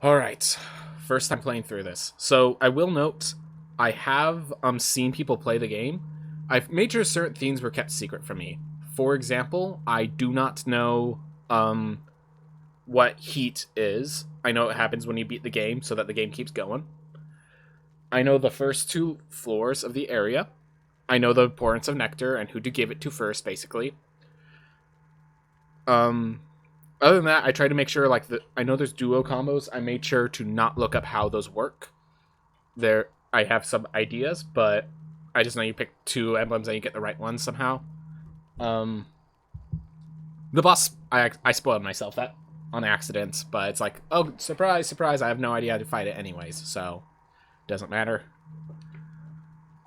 Alright, first time playing through this. So I will note, I have seen people play the game. I've made sure certain things were kept secret from me. For example, I do not know what heat is. I know it happens when you beat the game so that the game keeps going. I know the first two floors of the area. I know the importance of nectar and who to give it to first, basically. Other than that, I try to make sure, like, I know there's duo combos. I made sure to not look up how those work. I have some ideas, but I just know you pick two emblems and you get the right ones somehow. The boss, I spoiled myself that on accident, but it's like, oh, surprise, surprise, I have no idea how to fight it anyways, so doesn't matter.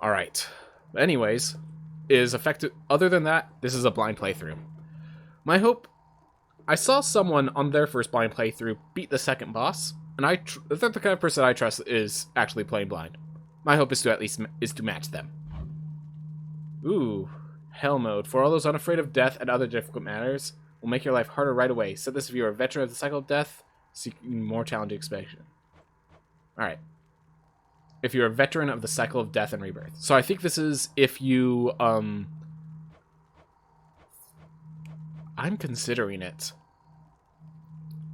Alright. Anyways, is effective. Other than that, this is a blind playthrough. My hope, I saw someone on their first blind playthrough beat the second boss, and the kind of person I trust is actually playing blind. My hope is to at least match them. Ooh, hell mode. For all those unafraid of death and other difficult matters, will make your life harder right away. Set this if you're a veteran of the cycle of death, seeking more challenging expansion. Alright. If you're a veteran of the cycle of death and rebirth. So I think this is if you, I'm considering it.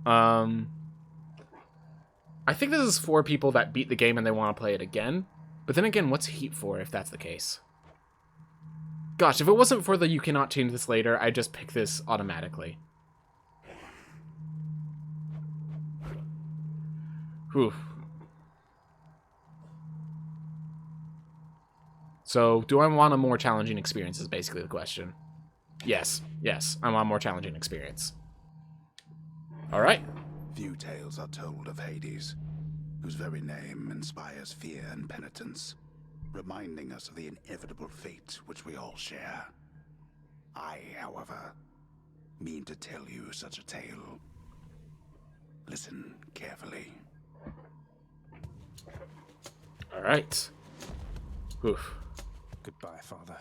I think this is for people that beat the game and they want to play it again. But then again, what's heat for if that's the case? Gosh, if it wasn't for the you cannot change this later, I'd just pick this automatically. Whew. So, do I want a more challenging experience is basically the question. Yes, I want a more challenging experience. Alright. Few tales are told of Hades, whose very name inspires fear and penitence, reminding us of the inevitable fate which we all share. I, however, mean to tell you such a tale. Listen carefully. Alright. Oof. Goodbye, Father.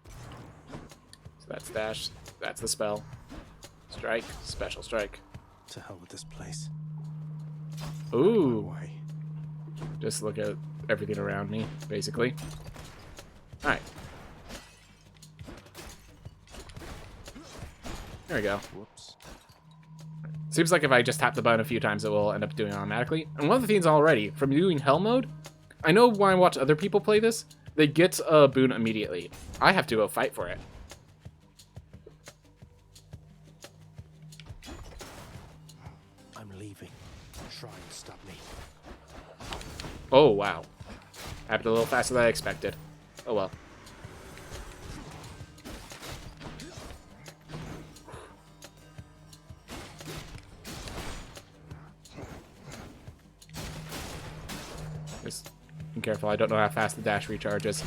So that's dash. That's the spell. Strike. Special strike. To hell with this place. Ooh. Just look at everything around me, basically. Alright. There we go. Whoops. Seems like if I just tap the button a few times, it will end up doing it automatically. And one of the things already, from doing Hell Mode, I know when I watch other people play this, they get a boon immediately. I have to go fight for it. I'm leaving. Try and stop me. Oh, wow. Happened a little faster than I expected. Oh, well. Just be careful, I don't know how fast the dash recharges.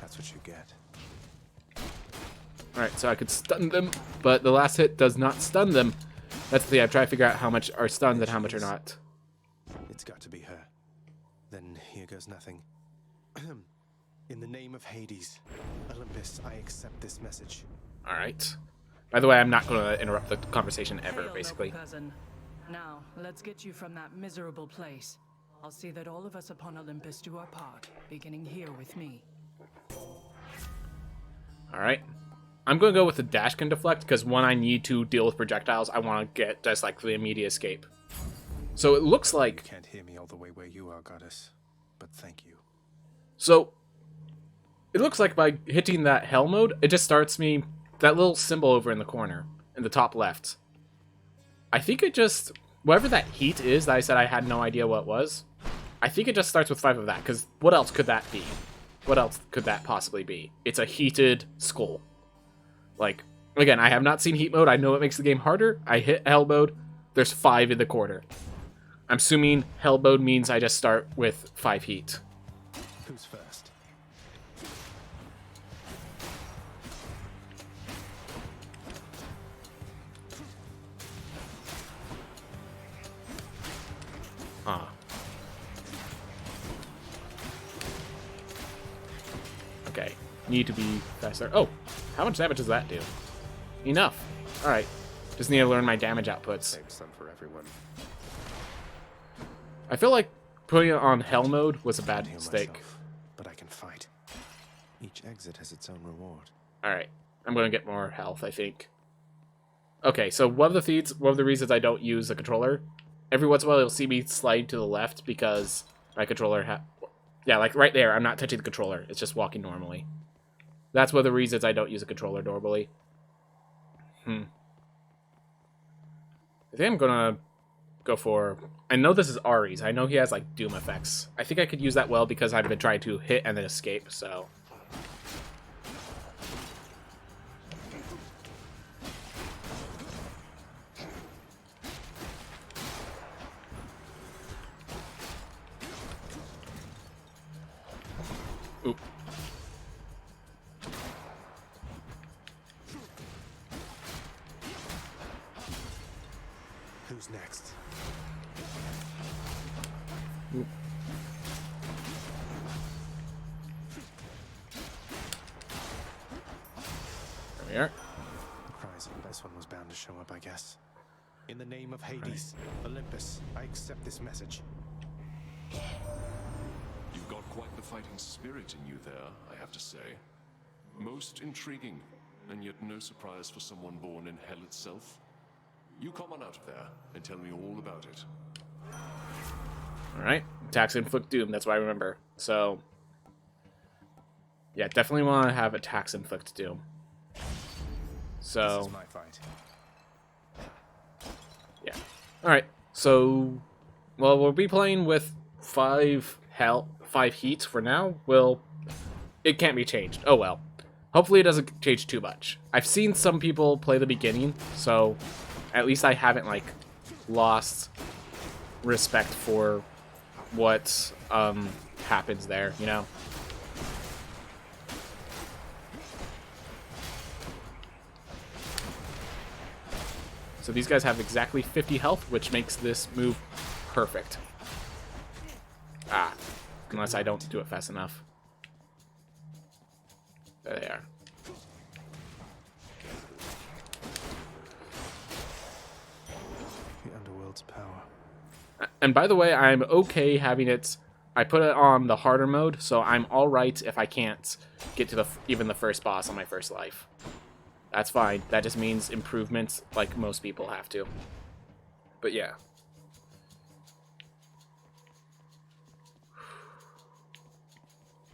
That's what you get. Alright, so I could stun them, but the last hit does not stun them. That's the thing, I'm trying to figure out how much are stunned and how much are not. It's got to be her. Then here goes nothing. In the name of Hades, Olympus, I accept this message. Alright. By the way, I'm not going to interrupt the conversation ever, Hail, basically. noble cousin. Now, let's get you from that miserable place. I'll see that all of us upon Olympus do our part, beginning here with me. Alright. I'm going to go with the dash can deflect, because when I need to deal with projectiles, I want to get just like the immediate escape. So it looks like... You can't hear me all the way where you are, goddess. But thank you. So, it looks like by hitting that hell mode, it just starts me... That little symbol over in the corner, in the top left. I think it just... Whatever that heat is that I said I had no idea what it was, I think it just starts with 5 of that, because what else could that be? What else could that possibly be? It's a heated skull. Like, again, I have not seen heat mode. I know it makes the game harder. I hit hell mode. There's 5 in the corner. I'm assuming hell mode means I just start with 5 heat. Who's first? Huh. Okay. Need to be faster. Oh! How much damage does that do? Enough. Alright. Just need to learn my damage outputs. Save some for everyone. I feel like putting it on hell mode was a bad Heal mistake. myself, but I can fight. Each exit has its own reward. Alright. I'm gonna get more health, I think. Okay, so one of the reasons I don't use a controller, every once in a while you'll see me slide to the left because my controller yeah, like right there, I'm not touching the controller. It's just walking normally. That's one of the reasons I don't use a controller normally. I think I'm gonna go for... I know this is Ari's. I know he has, like, Doom effects. I think I could use that well because I've been trying to hit and then escape, so... Oop. Who's next? Oop. There we are. Surprising. This one was bound to show up, I guess. In the name of Hades, Olympus, I accept this message. You've got quite the fighting spirit in you there, I have to say. Most intriguing, and yet no surprise for someone born in hell itself. You come on out of there and tell me all about it. Alright. Attacks inflict doom, that's what I remember. So... yeah, definitely want to have attacks inflict doom. This So... is my fight. yeah. Alright, so... well, we'll be playing with 5 heats for now. It can't be changed. Oh well. Hopefully it doesn't change too much. I've seen some people play the beginning, so at least I haven't, like, lost respect for what happens there, you know? So these guys have exactly 50 health, which makes this move perfect. Ah, unless I don't do it fast enough. There they are. The underworld's power. And by the way, I'm okay having it... I put it on the harder mode, so I'm alright if I can't get to even the first boss on my first life. That's fine. That just means improvements like most people have to. But yeah.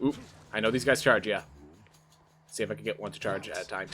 Oop. I know these guys charge, yeah. See if I can get one to charge at a time.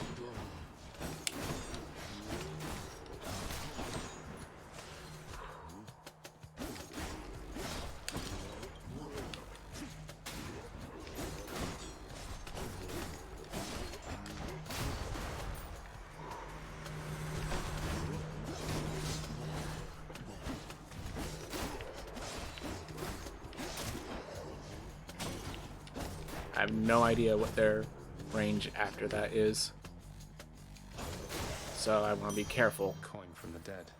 I have no idea what their range after that is. So I want to be careful. Coin from the dead.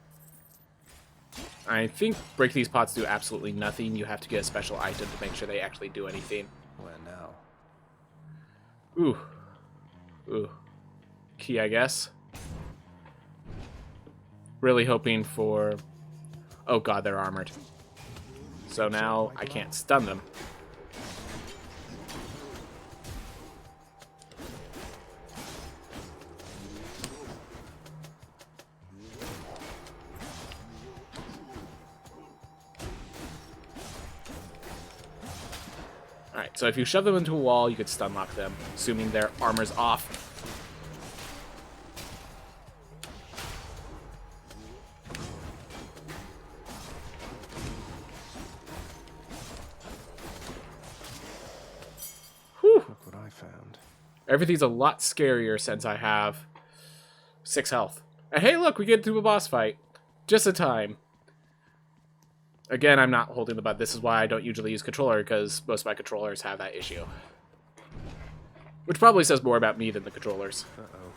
I think break these pots do absolutely nothing. You have to get a special item to make sure they actually do anything. Where now? Ooh. Ooh. Key, I guess. Really hoping for... oh god, they're armored. So now I can't stun them. Alright, so if you shove them into a wall, you could stun lock them, assuming their armor's off. Whew. Look what I found. Everything's a lot scarier since I have 6 health. And hey, look, we get to a boss fight. Just in time. Again, I'm not holding the button. This is why I don't usually use controller, because most of my controllers have that issue. Which probably says more about me than the controllers. Uh-oh.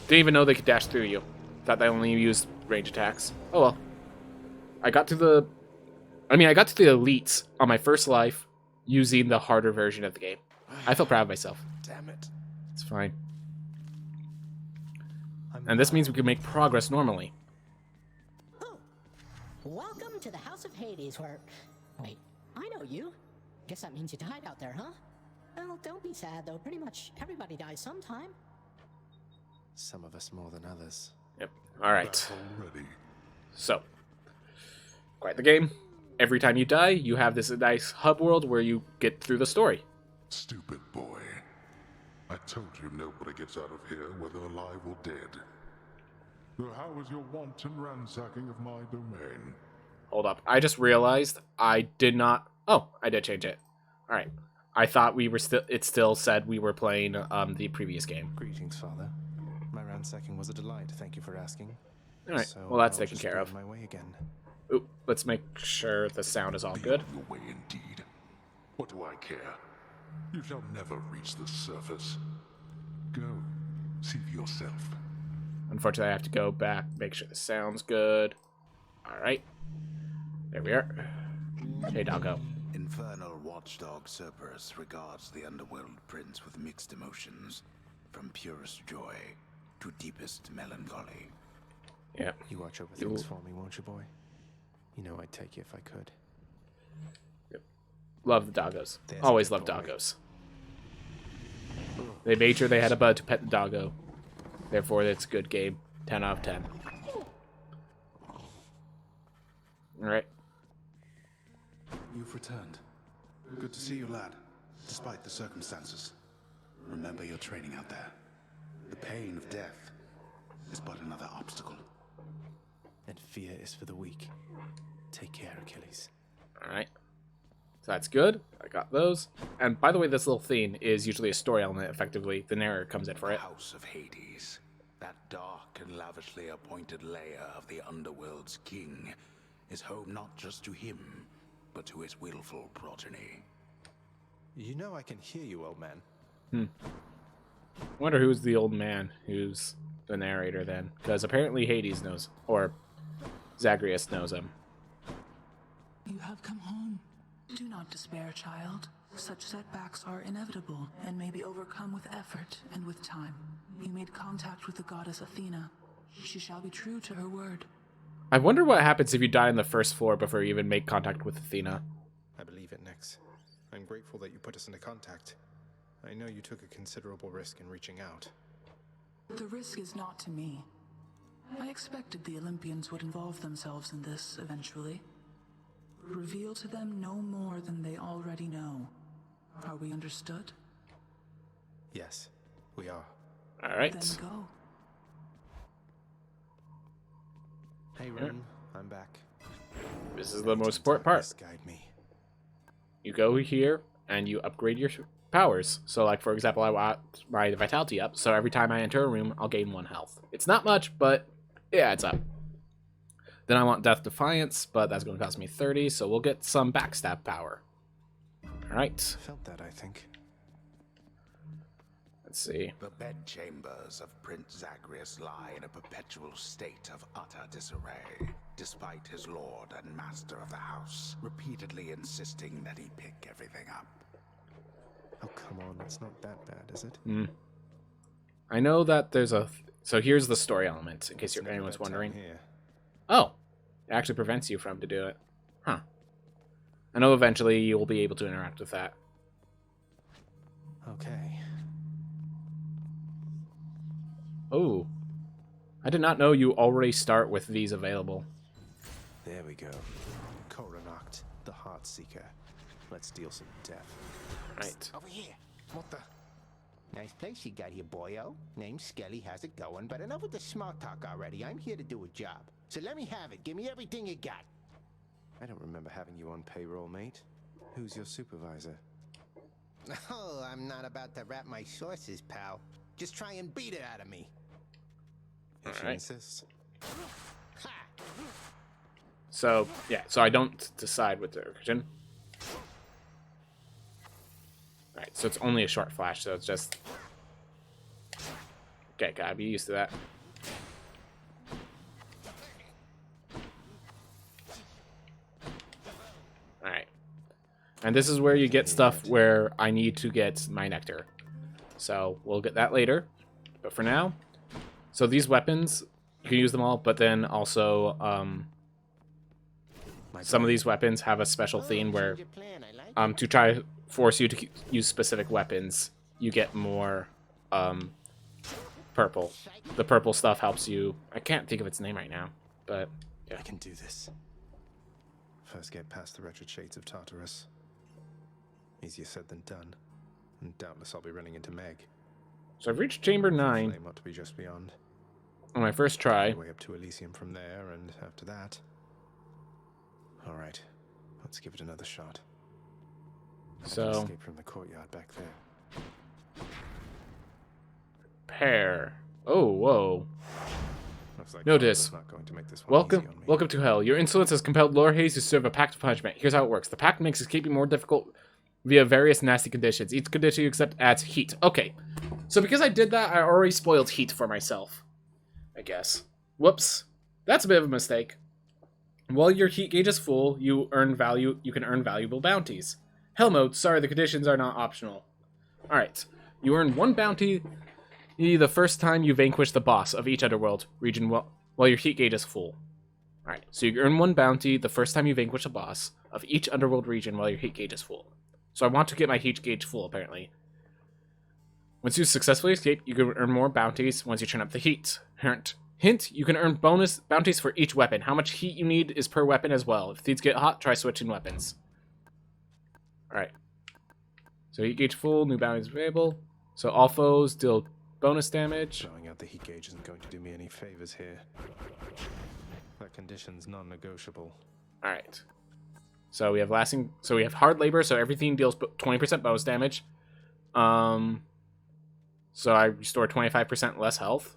Didn't even know they could dash through you. Thought they only used range attacks. Oh well. I got to the elites on my first life using the harder version of the game. I feel proud of myself. Damn it. It's fine. And this means we can make progress normally. Oh, welcome to the House of Hades, where... Wait, I know you. Guess that means you died out there, huh? Well, don't be sad, though. Pretty much everybody dies sometime. Some of us more than others. Yep. Alright. Already. So, quite the game. Every time you die, you have this nice hub world where you get through the story. Stupid boy. I told you nobody gets out of here, whether alive or dead. So how was your wanton ransacking of my domain? Hold up. I just realized I did not... Oh, I did change it. Alright. I thought we were still... It still said we were playing the previous game. Greetings, Father. My ransacking was a delight. Thank you for asking. Alright. So Well, that's I'll taken just care go of. my way again. Ooh, let's make sure the sound is all good. Your way indeed. What do I care? You shall never reach the surface. Go. See for yourself. Unfortunately, I have to go back, make sure the sound's good. Alright. There we are. Hey, doggo. Infernal watchdog Cerberus regards the underworld prince with mixed emotions, from purest joy to deepest melancholy. Yeah. You watch over things for me, won't you, boy? You know I'd take you if I could. Love the doggos. There's a Always good love boy. doggos. They made sure they had a bud to pet the doggo. Therefore, it's a good game. 10 out of 10. Alright. You've returned. Good to see you, lad, despite the circumstances. Remember your training out there. The pain of death is but another obstacle. And fear is for the weak. Take care, Achilles. Alright. So that's good. I got those. And by the way, this little theme is usually a story element, effectively. The narrator comes in for The it. House of Hades, that dark and lavishly appointed lair of the underworld's king, is home not just to him, but to his willful progeny. You know I can hear you, old man. I wonder who's the old man who's the narrator then. Because apparently Hades knows, or Zagreus knows him. You have come home. Do not despair, child. Such setbacks are inevitable and may be overcome with effort and with time. You made contact with the goddess Athena. She shall be true to her word. I wonder what happens if you die on the first floor before you even make contact with Athena. I believe it, Nyx. I'm grateful that you put us into contact. I know you took a considerable risk in reaching out. The risk is not to me. I expected the Olympians would involve themselves in this eventually. Reveal to them no more than they already know. Are we understood? Yes, we are. Alright. Then go. Hey, Ren, I'm back. This is the most important part. Guide me. You go here and you upgrade your powers. So, like, for example, I want my vitality up, so every time I enter a room, I'll gain 1 health. It's not much, but it adds up. Then I want Death Defiance, but that's going to cost me 30, so we'll get some backstab power. Alright, Felt that, I think. let's see. The bedchambers of Prince Zagreus lie in a perpetual state of utter disarray, despite his lord and master of the house repeatedly insisting that he pick everything up. Oh, come on, it's not that bad, is it? I know that there's a... So here's the story element, in case It's never anyone's bedtime wondering. Here. Oh, it actually prevents you from to do it. Huh. I know eventually you will be able to interact with that. Okay. Oh. I did not know you already start with these available. There we go. Coronacht, the Heart Seeker. Let's deal some death. Right. Over here. What the? Nice place you got here, boyo. Name's Skelly, how's it going? But enough with the smart talk already. I'm here to do a job. So let me have it. Give me everything you got. I don't remember having you on payroll, mate. Who's your supervisor? Oh, I'm not about to wrap my sources, pal. Just try and beat it out of me. If she Alright. insists. Ha! So, yeah, so I don't decide with the origin. Alright, so it's only a short flash, so it's just... Okay, gotta be used to that. Alright. And this is where you get stuff where I need to get my nectar. So we'll get that later. But for now, so these weapons, you can use them all, but then also some of these weapons have a special theme where to try to force you to use specific weapons, you get more purple. The purple stuff helps you. I can't think of its name right now, but yeah. I can do this. First get past the wretched shades of Tartarus. Easier said than done. And doubtless I'll be running into Meg. So I've reached Chamber 9 Flame ought to be just beyond. on my first try. Way up to Elysium from there, and after that... Alright, let's give it another shot. So, Escape from the courtyard back there. pair. Oh, whoa. Looks like Notice. Carla's not going to make this one easy on me. Welcome to hell. Your insolence has compelled Lord Hades to serve a pact of punishment. Here's how it works. The pact makes escaping more difficult via various nasty conditions. Each condition you accept adds heat. Okay. So because I did that, I already spoiled heat for myself. I guess. Whoops. That's a bit of a mistake. While your heat gauge is full, you can earn valuable bounties. Hell mode, sorry, the conditions are not optional. Alright. You earn 1 bounty the first time you vanquish the boss of each underworld region while your heat gauge is full. Alright, so you earn 1 bounty the first time you vanquish a boss of each underworld region while your heat gauge is full. So I want to get my heat gauge full, apparently. Once you successfully escape, you can earn more bounties once you turn up the heat. Hint, you can earn bonus bounties for each weapon. How much heat you need is per weapon as well. If things get hot, try switching weapons. Alright. So heat gauge full, new bounties available. So all foes deal bonus damage. Showing out the heat gauge isn't going to do me any favors here. That condition's non-negotiable. Alright. So we have hard labor, so everything deals 20% bonus damage. So I restore 25% less health.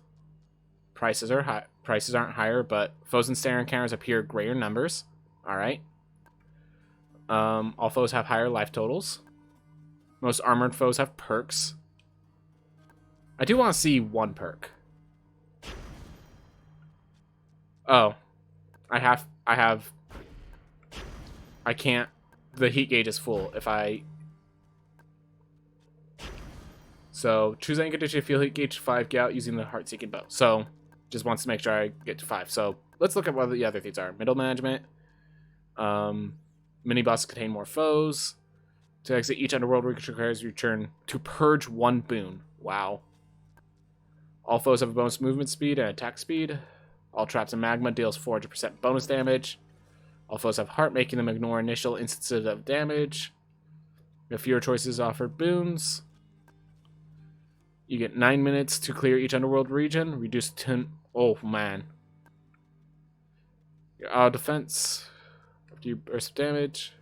Prices aren't higher, but foes and stare encounters appear greater numbers. Alright. All foes have higher life totals. Most armored foes have perks. I do want to see 1 perk. Oh. I can't. The heat gauge is full. So, choose any condition to feel heat gauge 5, get out using the heart-seeking bow. So, just wants to make sure I get to 5. So, let's look at what the other things are. Middle management. Mini-bosses contain more foes. To exit each underworld requires return to purge 1 boon. Wow. All foes have a bonus movement speed and attack speed. All traps in magma deals 400% bonus damage. All foes have heart, making them ignore initial instances of damage. You have fewer choices offered boons. You get 9 minutes to clear each underworld region. Reduce 10... Oh, man. Your auto defense. After you burst damage.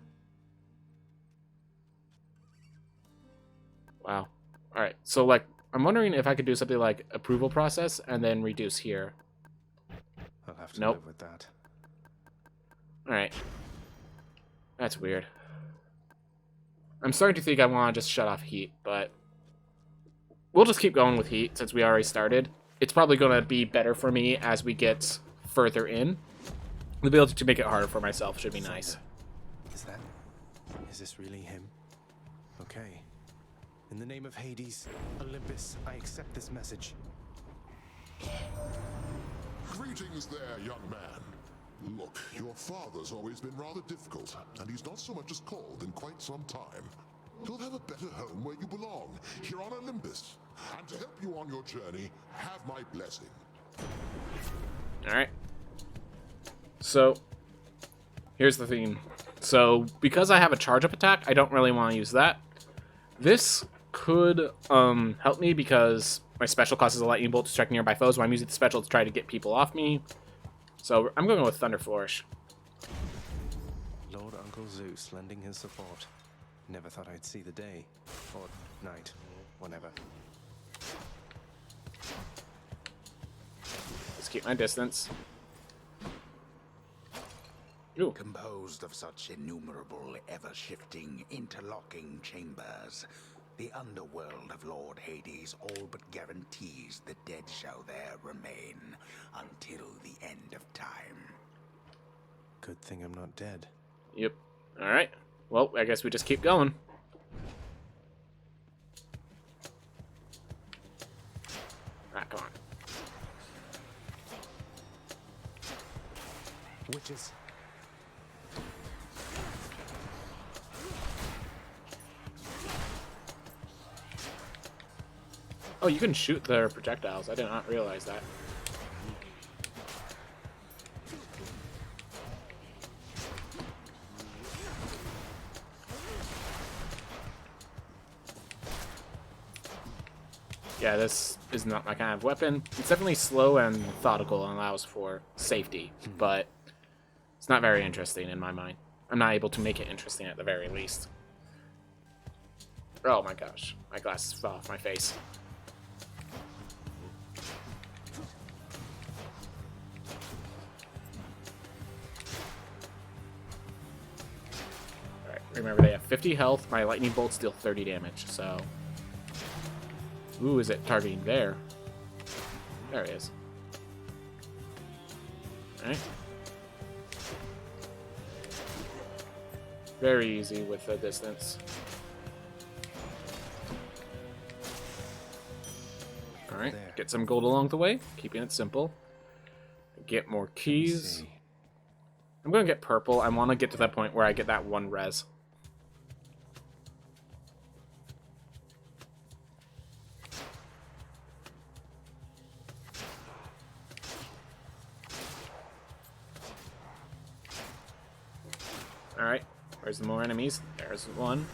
Wow. Alright, so, like, I'm wondering if I could do something like approval process and then reduce here. I'll have to Nope. live with that. Alright. That's weird. I'm starting to think I want to just shut off heat, but we'll just keep going with heat since we already started. It's probably going to be better for me as we get further in. The ability to make it harder for myself should be nice. Is this really him? Okay. In the name of Hades, Olympus, I accept this message. Greetings there, young man. Look, your father's always been rather difficult, and he's not so much as called in quite some time. You'll have a better home where you belong, here on Olympus. And to help you on your journey, have my blessing. Alright. So, here's the theme. So, because I have a charge-up attack, I don't really want to use that. This could help me because my special causes a lightning bolt to strike nearby foes when I'm using the special to try to get people off me. So, I'm going with Thunder Flourish. Lord Uncle Zeus lending his support. Never thought I'd see the day. Or night. Whenever. Let's keep my distance. Ooh. Composed of such innumerable, ever-shifting, interlocking chambers, The underworld of Lord Hades all but guarantees the dead shall there remain until the end of time. Good thing I'm not dead. Yep. Alright. Well, I guess we just keep going. Ah, come on. Witches. Oh, you can shoot their projectiles. I did not realize that. Yeah, this is not my kind of weapon. It's definitely slow and methodical and allows for safety, but it's not very interesting in my mind. I'm not able to make it interesting at the very least. Oh my gosh, my glasses fell off my face. Alright, remember they have 50 health, my lightning bolts deal 30 damage, so... Ooh, is it targeting there? There it is. Alright. Very easy with the distance. Alright, get some gold along the way, keeping it simple. Get more keys. I'm gonna get purple. I want to get to that point where I get that one res. Alright, where's the more enemies? There's one.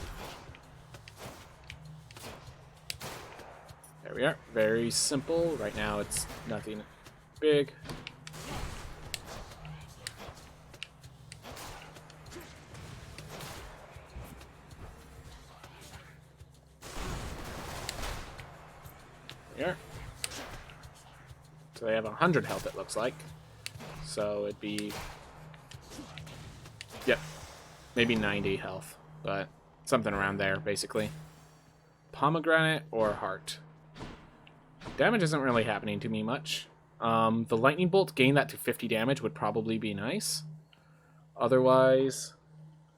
There we are. Very simple. Right now it's nothing big. There we are. So they have 100 health, it looks like. So it'd be... Yep. Maybe 90 health, but something around there, basically. Pomegranate or heart. Damage isn't really happening to me much. The lightning bolt, gain that to 50 damage would probably be nice. Otherwise,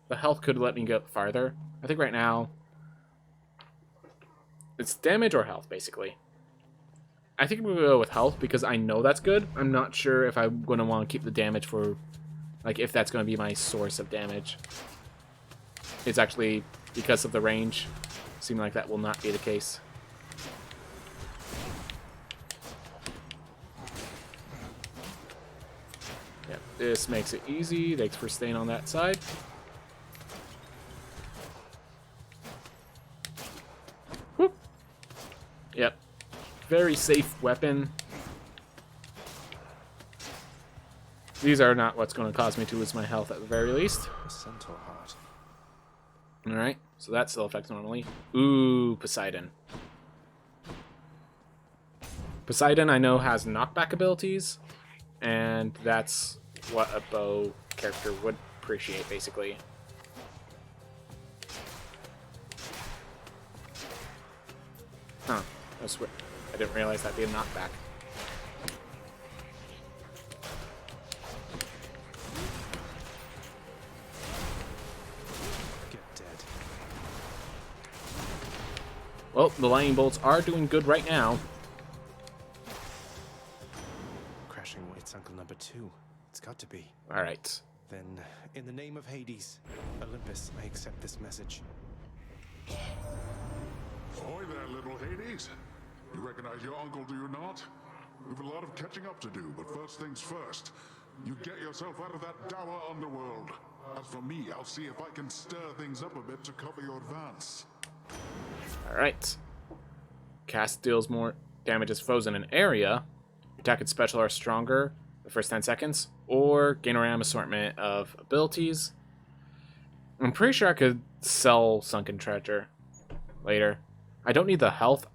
the health could let me go farther. I think right now, it's damage or health, basically. I think I'm going to go with health because I know that's good. I'm not sure if I'm going to want to keep the damage for... Like, if that's going to be my source of damage. It's actually, because of the range, seem like that will not be the case. Yeah, this makes it easy. Thanks for staying on that side. Whoop. Yep. Very safe weapon. These are not what's going to cause me to lose my health at the very least. A centaur heart. Alright, so that still affects normally. Ooh, Poseidon. Poseidon, I know, has knockback abilities, and that's what a bow character would appreciate, basically. Huh, I didn't realize that'd be a knockback. Well, the lightning bolts are doing good right now. Crashing White's uncle number 2. It's got to be. Alright. Then, in the name of Hades, Olympus, I accept this message. Ahoy there, little Hades. You recognize your uncle, do you not? We've a lot of catching up to do, but first things first. You get yourself out of that dour underworld. As for me, I'll see if I can stir things up a bit to cover your advance. Alright. Cast deals more damage as foes in an area. Attack and special are stronger the first 10 seconds. Or gain a random assortment of abilities. I'm pretty sure I could sell Sunken Treasure later. I don't need the health.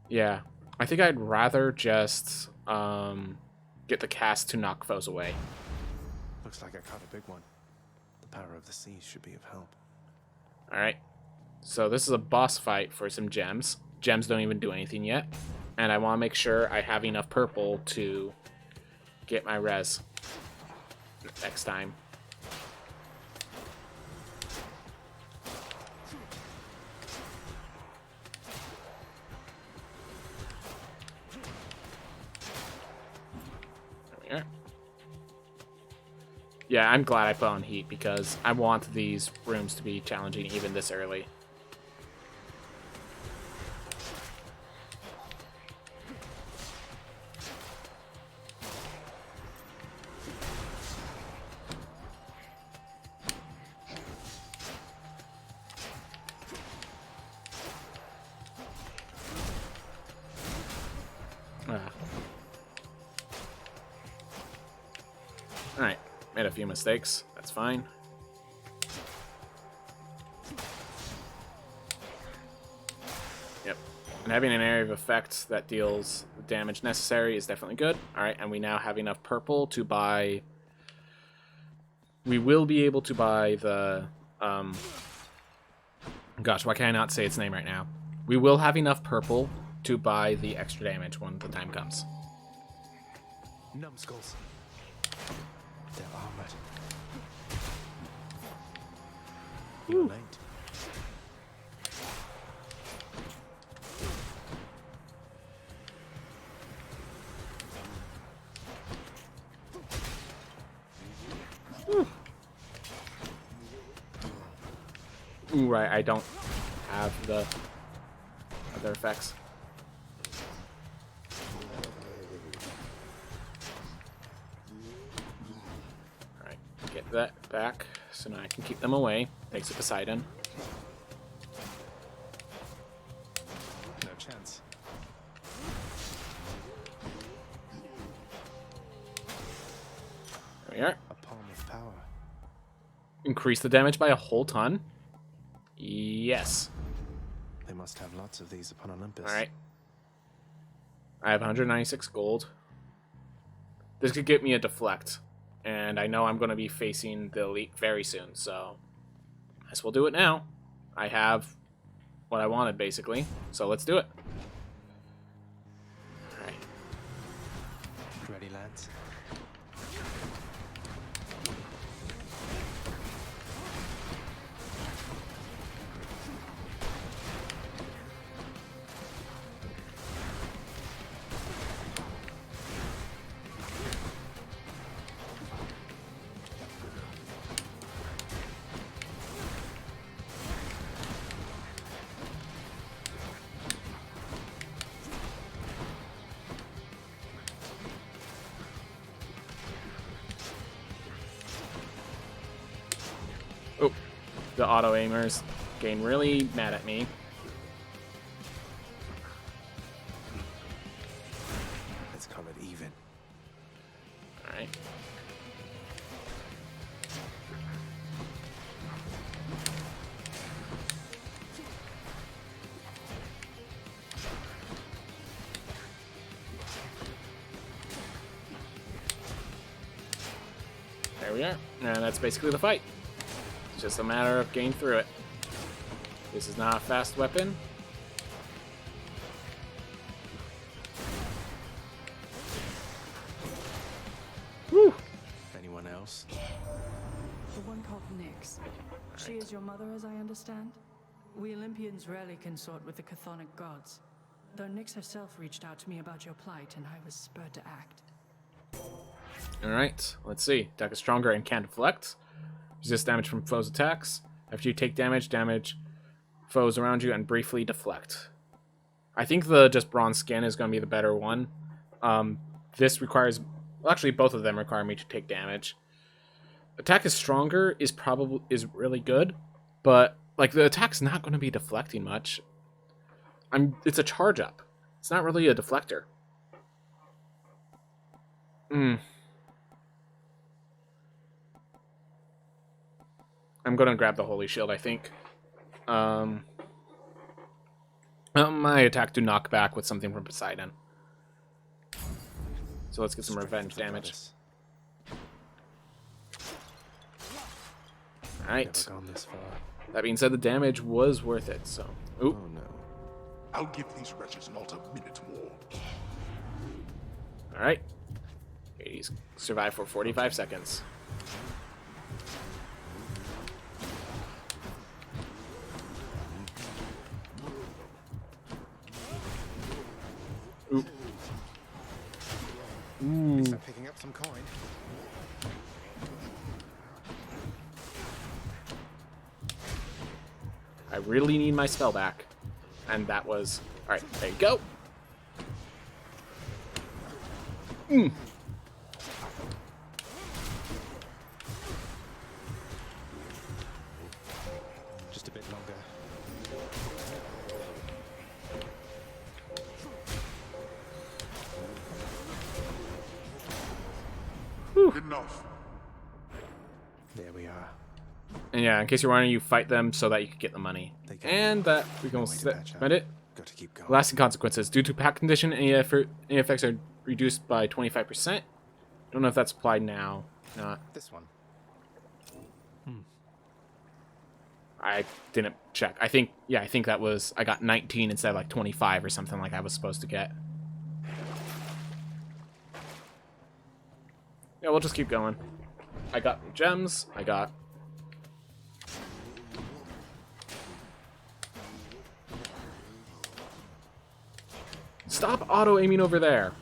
Yeah. I think I'd rather just get the cast to knock foes away. Looks like I caught a big one. The power of the seas should be of help. Alright. So this is a boss fight for some gems. Gems don't even do anything yet. And I want to make sure I have enough purple to get my res next time. There we are. Yeah, I'm glad I put on heat because I want these rooms to be challenging even this early. Alright, made a few mistakes. That's fine. Yep. And having an area of effect that deals the damage necessary is definitely good. Alright, and we now have enough purple to buy... We will be able to buy the... Gosh, why can I not say its name right now? We will have enough purple to buy the extra damage when the time comes. Numbskulls. They're armored. You're late. Ooh, right, I don't have the other effects. Alright, get that back so now I can keep them away. Thanks to Poseidon. No chance. There we are. A palm of power. Increase the damage by a whole ton? Yes. They must have lots of these upon Olympus. Alright. I have 196 gold. This could get me a deflect. And I know I'm going to be facing the elite very soon, so I guess we'll do it now. I have what I wanted, basically. So let's do it. Alright. Ready, lads? Oh, the auto-aimers getting really mad at me. Let's call it even. Alright. There we are. And that's basically the fight. It's just a matter of getting through it. This is not a fast weapon. Woo! Anyone else? The one called Nyx. She is your mother, as I understand? We Olympians rarely consort with the chthonic gods. Though Nyx herself reached out to me about your plight, and I was spurred to act. Alright, let's see. Attack is stronger and can deflect. Resist damage from foes' attacks. After you take damage, damage foes around you and briefly deflect. I think the just bronze skin is going to be the better one. This requires... Well, actually, both of them require me to take damage. Attack is stronger is really good, but like the attack's not going to be deflecting much. It's a charge up. It's not really a deflector. I'm going to grab the Holy Shield, I think. My attack to knock back with something from Poseidon. So let's get some revenge damage. Alright. Never gone this far. That being said, the damage was worth it, so... Oop. Oh no. I'll give these wretches not a minute more. Alright. Hades survived for 45 seconds. Oop. At least I'm picking up some coin. I really need my spell back. And that was... Alright, there you go. Just a bit longer. Enough. There we are. And yeah, in case you're wondering, you fight them so that you can get the money. They can- And that we can No way to patch up. spend it. Got to keep going. Lasting consequences. Due to pack condition, any effects are reduced by 25%. Don't know if that's applied now. Not. This one. I didn't check. I think that was... I got 19 instead of like 25 or something like I was supposed to get. Yeah, we'll just keep going. I got gems. I got... Stop auto-aiming over there.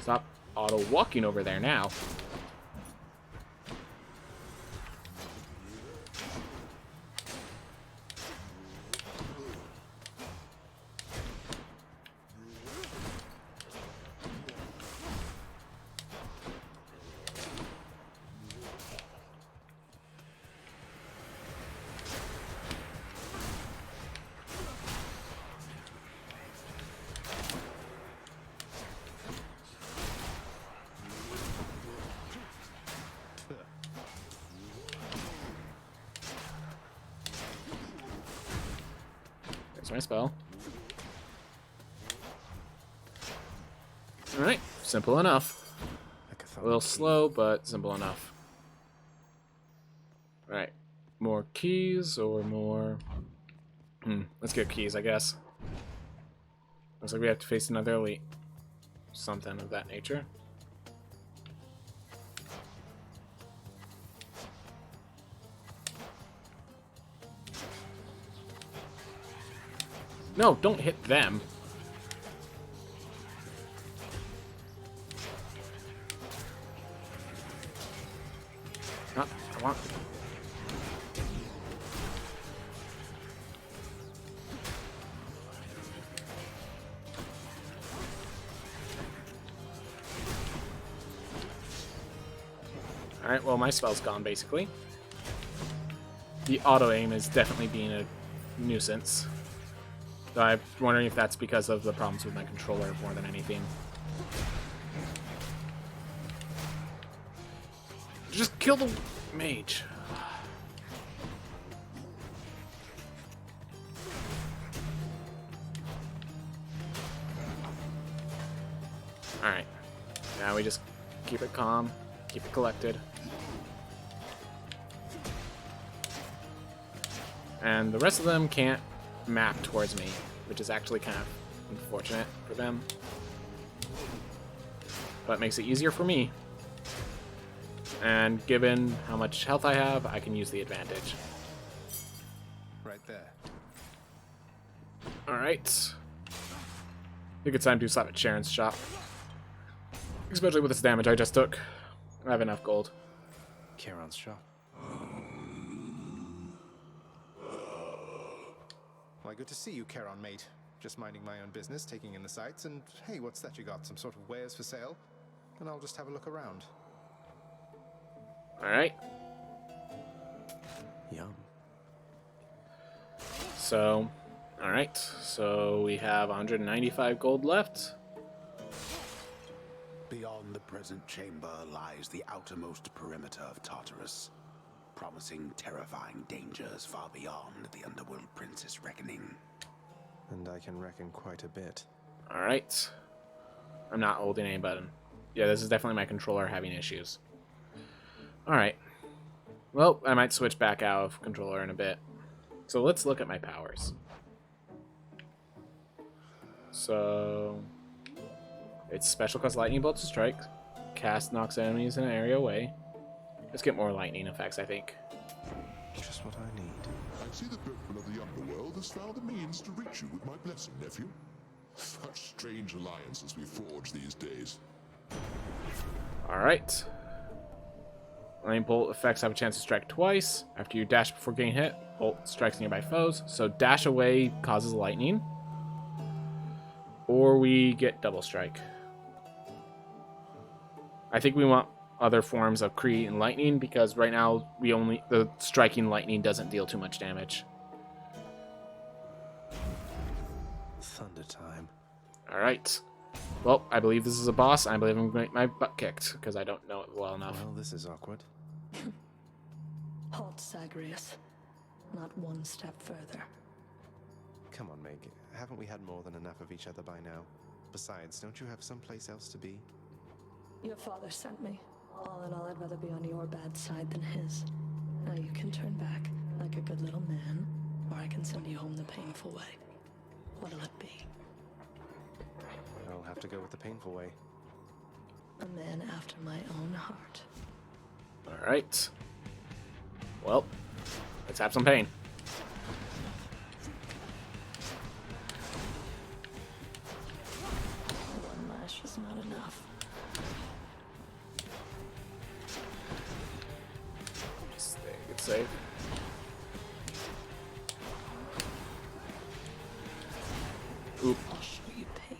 Stop auto-walking over there now. There's my spell. Alright, simple enough. A little slow, but simple enough. Alright, more keys or more... let's get keys, I guess. Looks like we have to face another elite. Something of that nature. No, don't hit them. Ah, I want... Alright, well my spell's gone basically. The auto-aim is definitely being a nuisance. So I'm wondering if that's because of the problems with my controller more than anything. Just kill the mage. Alright. Now we just keep it calm, keep it collected. And the rest of them can't map towards me, which is actually kind of unfortunate for them. But it makes it easier for me. And given how much health I have, I can use the advantage. Right there. Alright. I think it's time to stop at Sharon's shop. Especially with this damage I just took. I have enough gold. Charon's shop. Why, good to see you, Charon, mate. Just minding my own business, taking in the sights, and hey, what's that you got? Some sort of wares for sale? And I'll just have a look around. Alright. Yum. So, alright. So we have 195 gold left. Beyond the present chamber lies the outermost perimeter of Tartarus, promising terrifying dangers far beyond the Underworld Prince's reckoning. And I can reckon quite a bit. Alright. I'm not holding any button. Yeah, this is definitely my controller having issues. Alright. Well, I might switch back out of controller in a bit. So let's look at my powers. So... it's special cause lightning bolt to strike. Cast knocks enemies in an area away. Let's get more lightning effects, I think. Just what I need. I see the boatman of the underworld has found the means to reach you with my blessing, nephew. Such strange alliances we forge these days. Alright. Lightning bolt effects have a chance to strike twice. After you dash before getting hit, bolt strikes nearby foes. So dash away causes lightning. Or we get double strike. I think we want other forms of creating lightning because right now the striking lightning doesn't deal too much damage. Thunder time. Alright. Well, I believe this is a boss. I believe I'm going to get my butt kicked because I don't know it well enough. Well, this is awkward. Halt, Zagreus. Not one step further. Come on, Meg. Haven't we had more than enough of each other by now? Besides, don't you have someplace else to be? Your father sent me. All in all, I'd rather be on your bad side than his. Now you can turn back like a good little man, or I can send you home the painful way. What'll it be? I'll have to go with the painful way. A man after my own heart. Alright. Well, let's have some pain. One lash is not enough. Good save. Oop. I'll show you pain.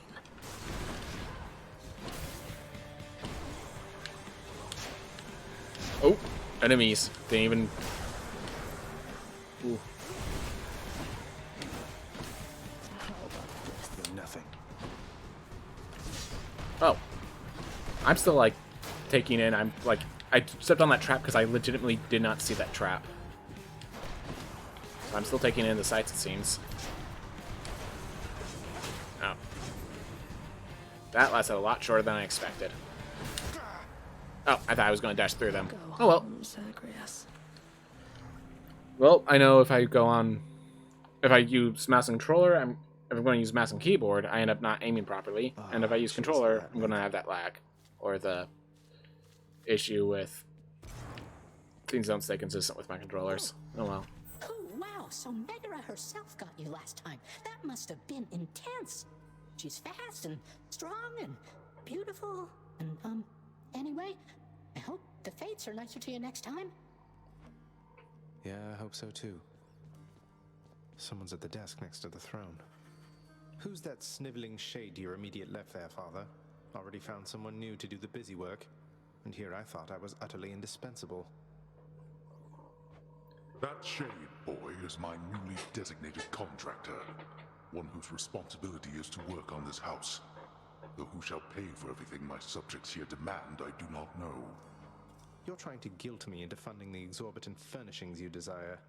Oh, enemies. Didn't even... Ooh. You're nothing. Oh. I'm still, like, taking in. I'm, like... I stepped on that trap because I legitimately did not see that trap. So I'm still taking in the sights, it seems. Oh. That lasted a lot shorter than I expected. Oh, I thought I was going to dash through them. Oh well. Zagreus. Well, I know if I go on... If I use mouse and controller, if I'm going to use mouse and keyboard, I end up not aiming properly. And if I use controller, I'm going to have that lag. Or the issue with things don't stay consistent with my controllers. Oh well. Oh, wow, so Megara herself got you last time. That must have been intense. She's fast and strong and beautiful. And, anyway, I hope the fates are nicer to you next time. Yeah, I hope so too. Someone's at the desk next to the throne. Who's that sniveling shade to your immediate left there, Father? Already found someone new to do the busy work. And here I thought I was utterly indispensable. That shade boy is my newly designated contractor, one whose responsibility is to work on this house. Though who shall pay for everything my subjects here demand, I do not know. You're trying to guilt me into funding the exorbitant furnishings you desire.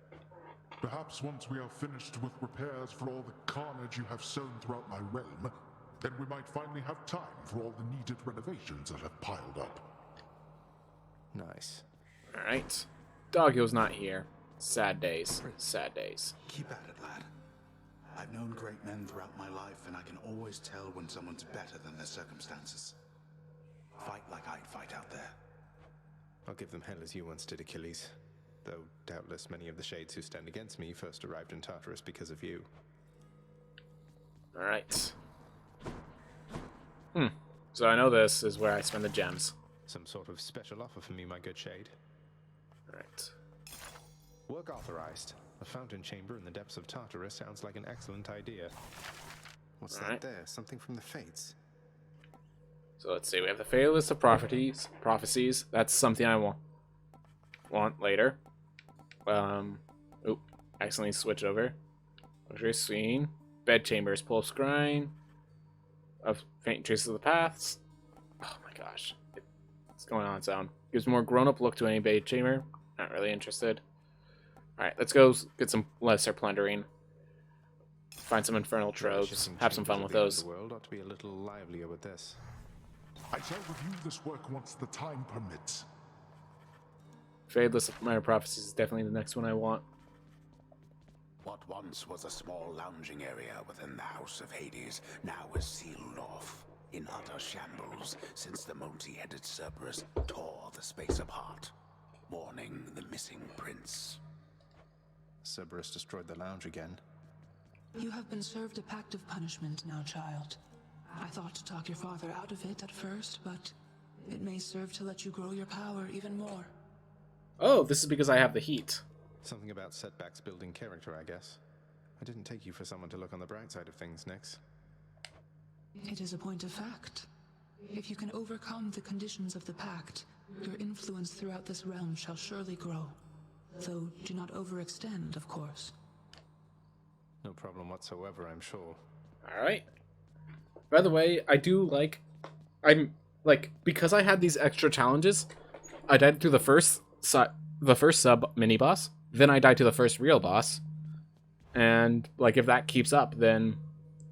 Perhaps once we are finished with repairs for all the carnage you have sown throughout my realm, then we might finally have time for all the needed renovations that have piled up. Nice. Alright. Doggo's not here. Sad days. Sad days. Keep at it, lad. I've known great men throughout my life, and I can always tell when someone's better than their circumstances. Fight like I'd fight out there. I'll give them hell as you once did, Achilles. Though doubtless many of the shades who stand against me first arrived in Tartarus because of you. Alright. So I know this is where I spend the gems. Some sort of special offer for me, my good shade. Alright. Work authorized. A fountain chamber in the depths of Tartarus sounds like an excellent idea. What's All right. that there? Something from the Fates? So let's see. We have the Fatal List of Prophecies. That's something I want later. Oop. Accidentally switch over. Luxury Scene. Bed Chambers. Pull Scrying. Of Faint Traces of the Paths. Oh my gosh. It's going on its own. Gives more grown-up look to any bed chamber. Not really interested. Alright, let's go get some lesser plundering. Find some infernal troves. Have some fun with those. The world ought to be a little livelier with this. I shall review this work once the time permits. Fadeless Minor Prophecies is definitely the next one I want. What once was a small lounging area within the House of Hades now is sealed off, in utter shambles, since the multi-headed Cerberus tore the space apart, mourning the missing prince. Cerberus destroyed the lounge again. You have been served a pact of punishment now, child. I thought to talk your father out of it at first, but it may serve to let you grow your power even more. Oh, this is because I have the heat. Something about setbacks building character, I guess. I didn't take you for someone to look on the bright side of things, Nyx. It is a point of fact. If you can overcome the conditions of the pact, your influence throughout this realm shall surely grow. Though do not overextend, of course. No problem whatsoever, I'm sure. Alright. By the way, because I had these extra challenges, I died through the first sub mini boss, then I died to the first real boss, and like if that keeps up, then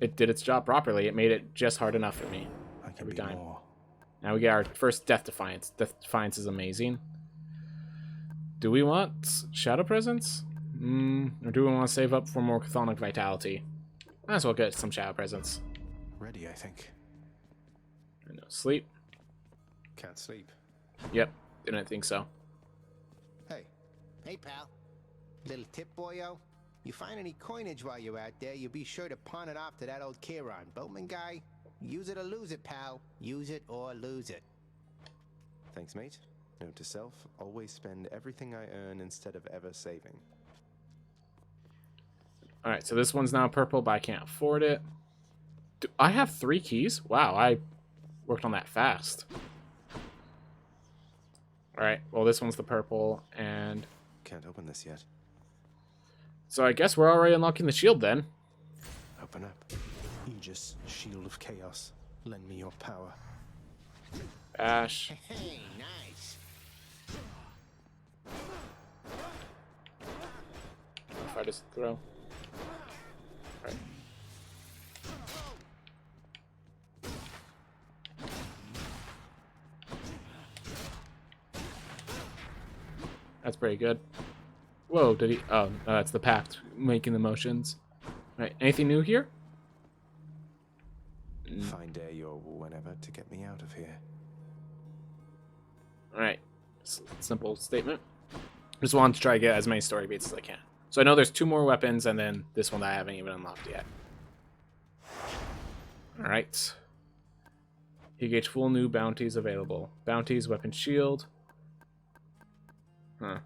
it did its job properly. It made it just hard enough for me every time. Now we get our first Death Defiance. Death Defiance is amazing. Do we want Shadow Presence? Or do we want to save up for more Chthonic Vitality? Might as well get some Shadow Presence. Ready, I think. And no sleep. Can't sleep. Yep, didn't think so. Hey, pal. Little tip, boyo. You find any coinage while you're out there, you be sure to pawn it off to that old Chiron. Boatman guy, use it or lose it, pal. Use it or lose it. Thanks, mate. Note to self, always spend everything I earn instead of ever saving. Alright, so this one's now purple, but I can't afford it. Do I have 3 keys? Wow, I worked on that fast. Alright, well this one's the purple, and... Can't open this yet. So I guess we're already unlocking the shield then. Open up. Aegis, Shield of Chaos. Lend me your power. Bash. Hey, nice. If I just throw. Alright. That's pretty good. Whoa, did he? Oh, no, that's the pact making the motions. Alright, anything new here? Find Day or whenever to get me out of here. Alright, simple statement. Just wanted to try to get as many story beats as I can. So I know there's 2 more weapons, and then this one that I haven't even unlocked yet. Alright. You gauge full new bounties available. Bounties, weapon shield. Huh.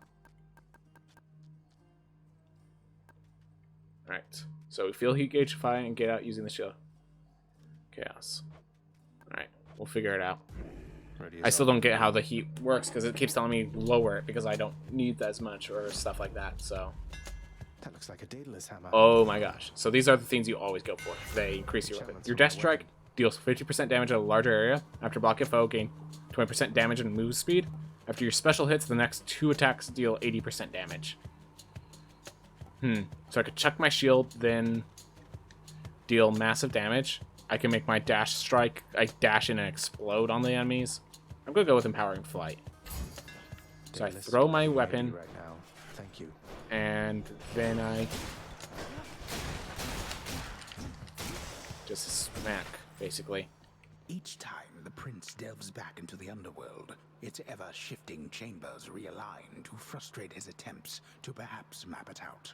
Alright. So we feel heat gauge fire and get out using the shield. Chaos. Alright, we'll figure it out. I still don't get how the heat works because it keeps telling me lower it because I don't need as much or stuff like that, so. That looks like a Daedalus hammer. Oh my gosh. So these are the things you always go for. They increase your weapon. Your Death Strike deals 50% damage at a larger area. After blocking foe, gain 20% damage and move speed. After your special hits, the next 2 attacks deal 80% damage. So I could chuck my shield, then deal massive damage. I can make my dash strike, I dash in and explode on the enemies. I'm gonna go with Empowering Flight. So I throw my weapon, right now. Thank you. and then I just smack, basically. Each time the prince delves back into the underworld, its ever-shifting chambers realign to frustrate his attempts to perhaps map it out.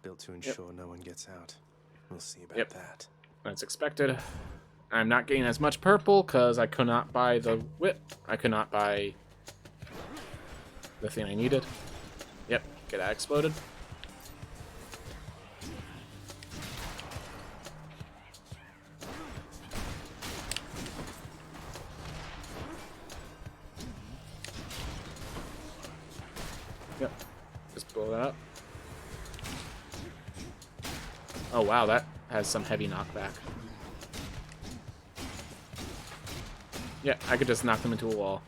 Built to ensure no one gets out. We'll see about that. That's expected. I'm not getting as much purple because I could not buy the whip. I could not buy the thing I needed. Yep, get that exploded. Yep, just blow that up. Oh wow, that has some heavy knockback. Yeah, I could just knock them into a wall.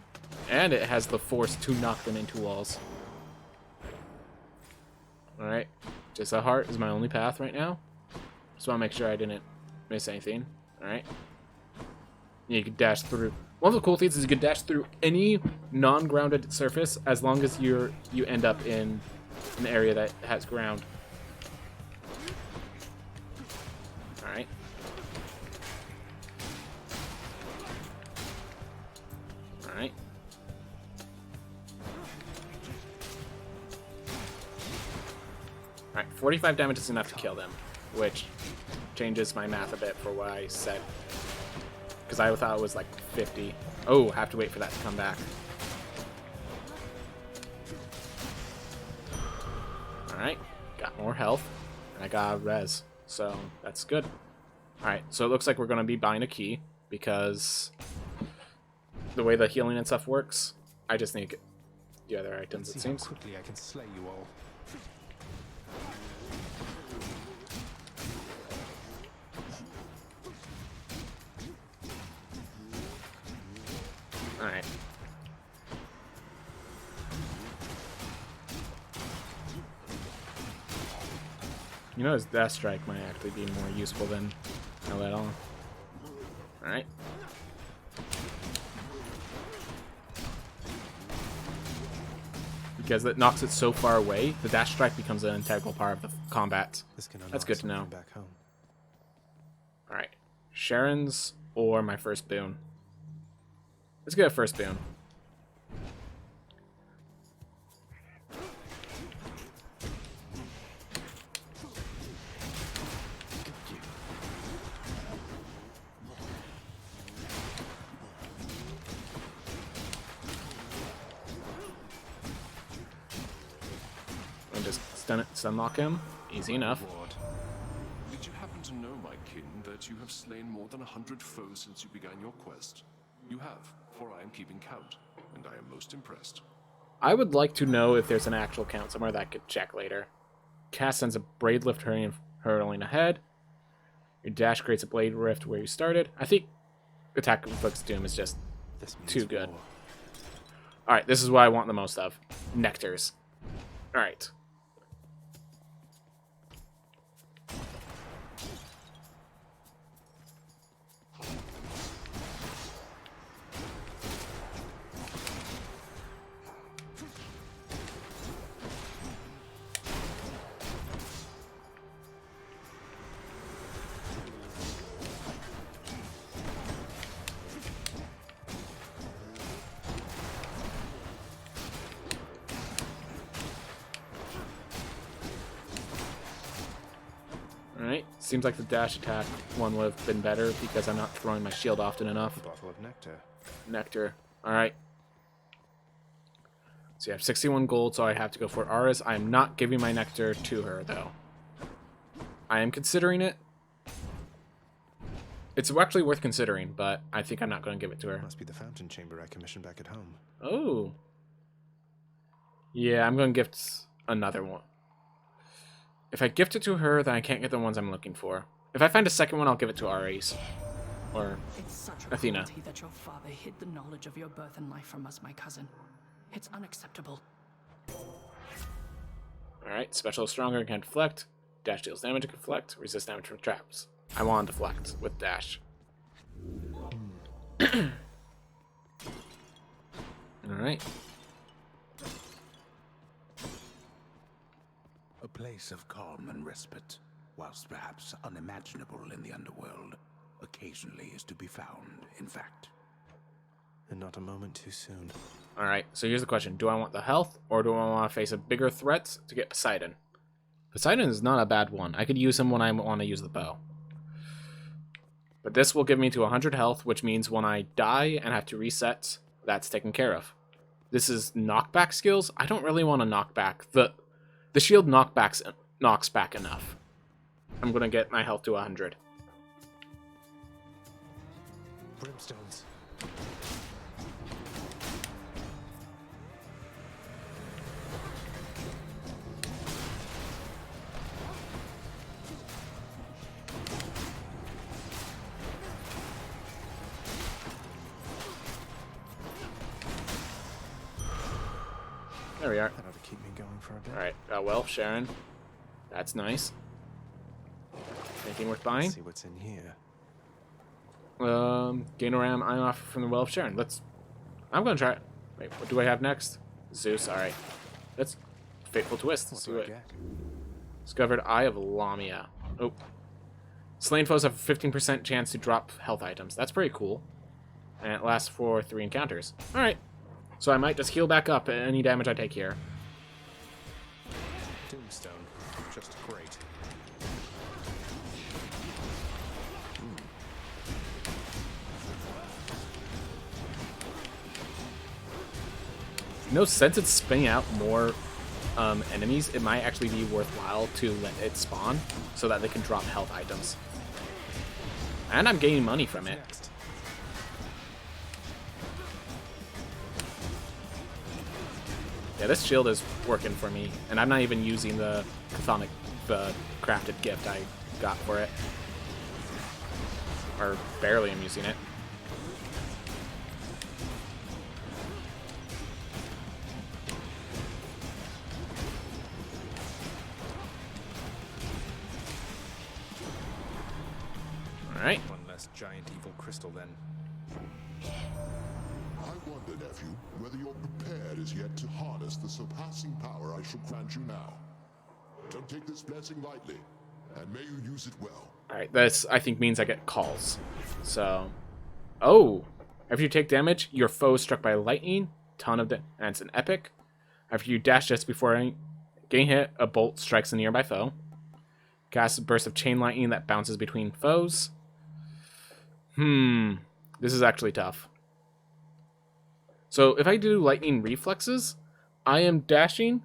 And it has the force to knock them into walls. Alright, just a heart is my only path right now. Just want to make sure I didn't miss anything. Alright. You can dash through. One of the cool things is you can dash through any non-grounded surface as long as you end up in an area that has ground. All right. All right. All right. 45 damage is enough to kill them, which changes my math a bit for what I said. Because I thought it was like 50. Oh, have to wait for that to come back. Alright, got more health. And I got a res. So, that's good. Alright, so it looks like we're going to be buying a key. Because the way the healing and stuff works, I just need the other items, it seems. How quickly I can slay you all. Alright. You know, his Death Strike might actually be more useful than no at all. Alright. Because it knocks it so far away, the Dash Strike becomes an integral part of the combat. That's good to know. Back home. Alright. Sharon's or my first boon. Let's get a first boon. And just stun lock him. Easy enough. Did you happen to know, my kin, that you have slain more than 100 foes since you began your quest? You have, for I am keeping count, and I am most impressed. I would like to know if there's an actual count somewhere that I could check later. Cast sends a Blade Lift hurling ahead. Your dash creates a Blade Rift where you started. I think Attack Inflicts Doom is just too good. Alright, this is what I want the most of. Nectars. Alright. Alright, seems like the dash attack one would have been better because I'm not throwing my shield often enough. A bottle of nectar. Nectar. Alright. So you have 61 gold, so I have to go for Aris. I am not giving my nectar to her, though. I am considering it. It's actually worth considering, but I think I'm not going to give it to her. Must be the fountain chamber I commissioned back at home. Oh. Yeah, I'm going to gift another one. If I gift it to her, then I can't get the ones I'm looking for. If I find a second one, I'll give it to Ares. Or It's such Athena. cruelty that your father hid the knowledge of your birth and life from us, my cousin. It's unacceptable. Alright, special is stronger and can deflect. Dash deals damage and deflect. Resist damage from traps. I want to deflect with dash. Alright. A place of calm and respite, whilst perhaps unimaginable in the underworld, occasionally is to be found, in fact. And not a moment too soon. Alright, so here's the question. Do I want the health, or do I want to face a bigger threat to get Poseidon? Poseidon is not a bad one. I could use him when I want to use the bow. But this will give me to 100 health, which means when I die and have to reset, that's taken care of. This is knockback skills. I don't really want to knock back. The shield knocks back enough. I'm going to get my health to 100. Brimstones. There we are. That ought to keep me going for a bit. Alright, well, Sharon. That's nice. Anything worth buying? Let's see what's in here. Gain a ram I'm off from the Well of Sharon. I'm gonna try it. Wait, what do I have next? Zeus, alright. Let's Fateful Twist. What See do I what get? Discovered Eye of Lamia. Oh. Slain foes have a 15% chance to drop health items. That's pretty cool. And it lasts for 3 encounters. Alright. So I might just heal back up any damage I take here. Tombstone. Just great. No, since it's spinning out more enemies, it might actually be worthwhile to let it spawn so that they can drop health items. And I'm gaining money from it. Next. Yeah, this shield is working for me, and I'm not even using the chthonic, the crafted gift I got for it. Or barely am using it. Alright. One less giant evil crystal then. I wonder, nephew, whether you're prepared as yet to harness the surpassing power I shall grant you now. Don't take this blessing lightly, and may you use it well. Alright, this I think means I get calls. So, oh, after you take damage, your foe is struck by lightning, ton of and it's an epic. After you dash just before getting hit, a bolt strikes a nearby foe. Cast a burst of chain lightning that bounces between foes. This is actually tough. So if I do lightning reflexes, I am dashing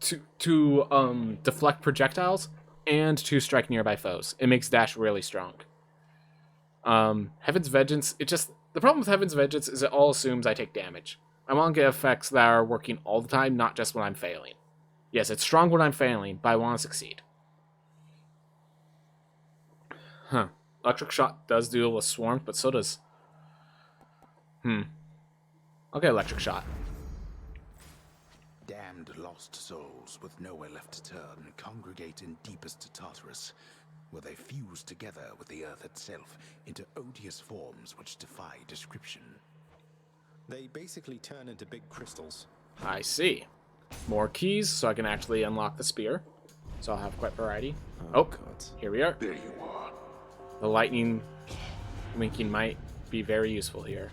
to deflect projectiles and to strike nearby foes. It makes dash really strong. Heaven's Vengeance, the problem with Heaven's Vengeance is it all assumes I take damage. I want to get effects that are working all the time, not just when I'm failing. Yes, it's strong when I'm failing, but I want to succeed. Huh. Electric Shot does deal with swarms, but so does... Okay, Electric Shot. Damned lost souls with nowhere left to turn congregate in deepest Tartarus, where they fuse together with the earth itself into odious forms which defy description. They basically turn into big crystals. I see. More keys, so I can actually unlock the spear. So I'll have quite a variety. Oh, God. here we are. There you are. The lightning winking might be very useful here.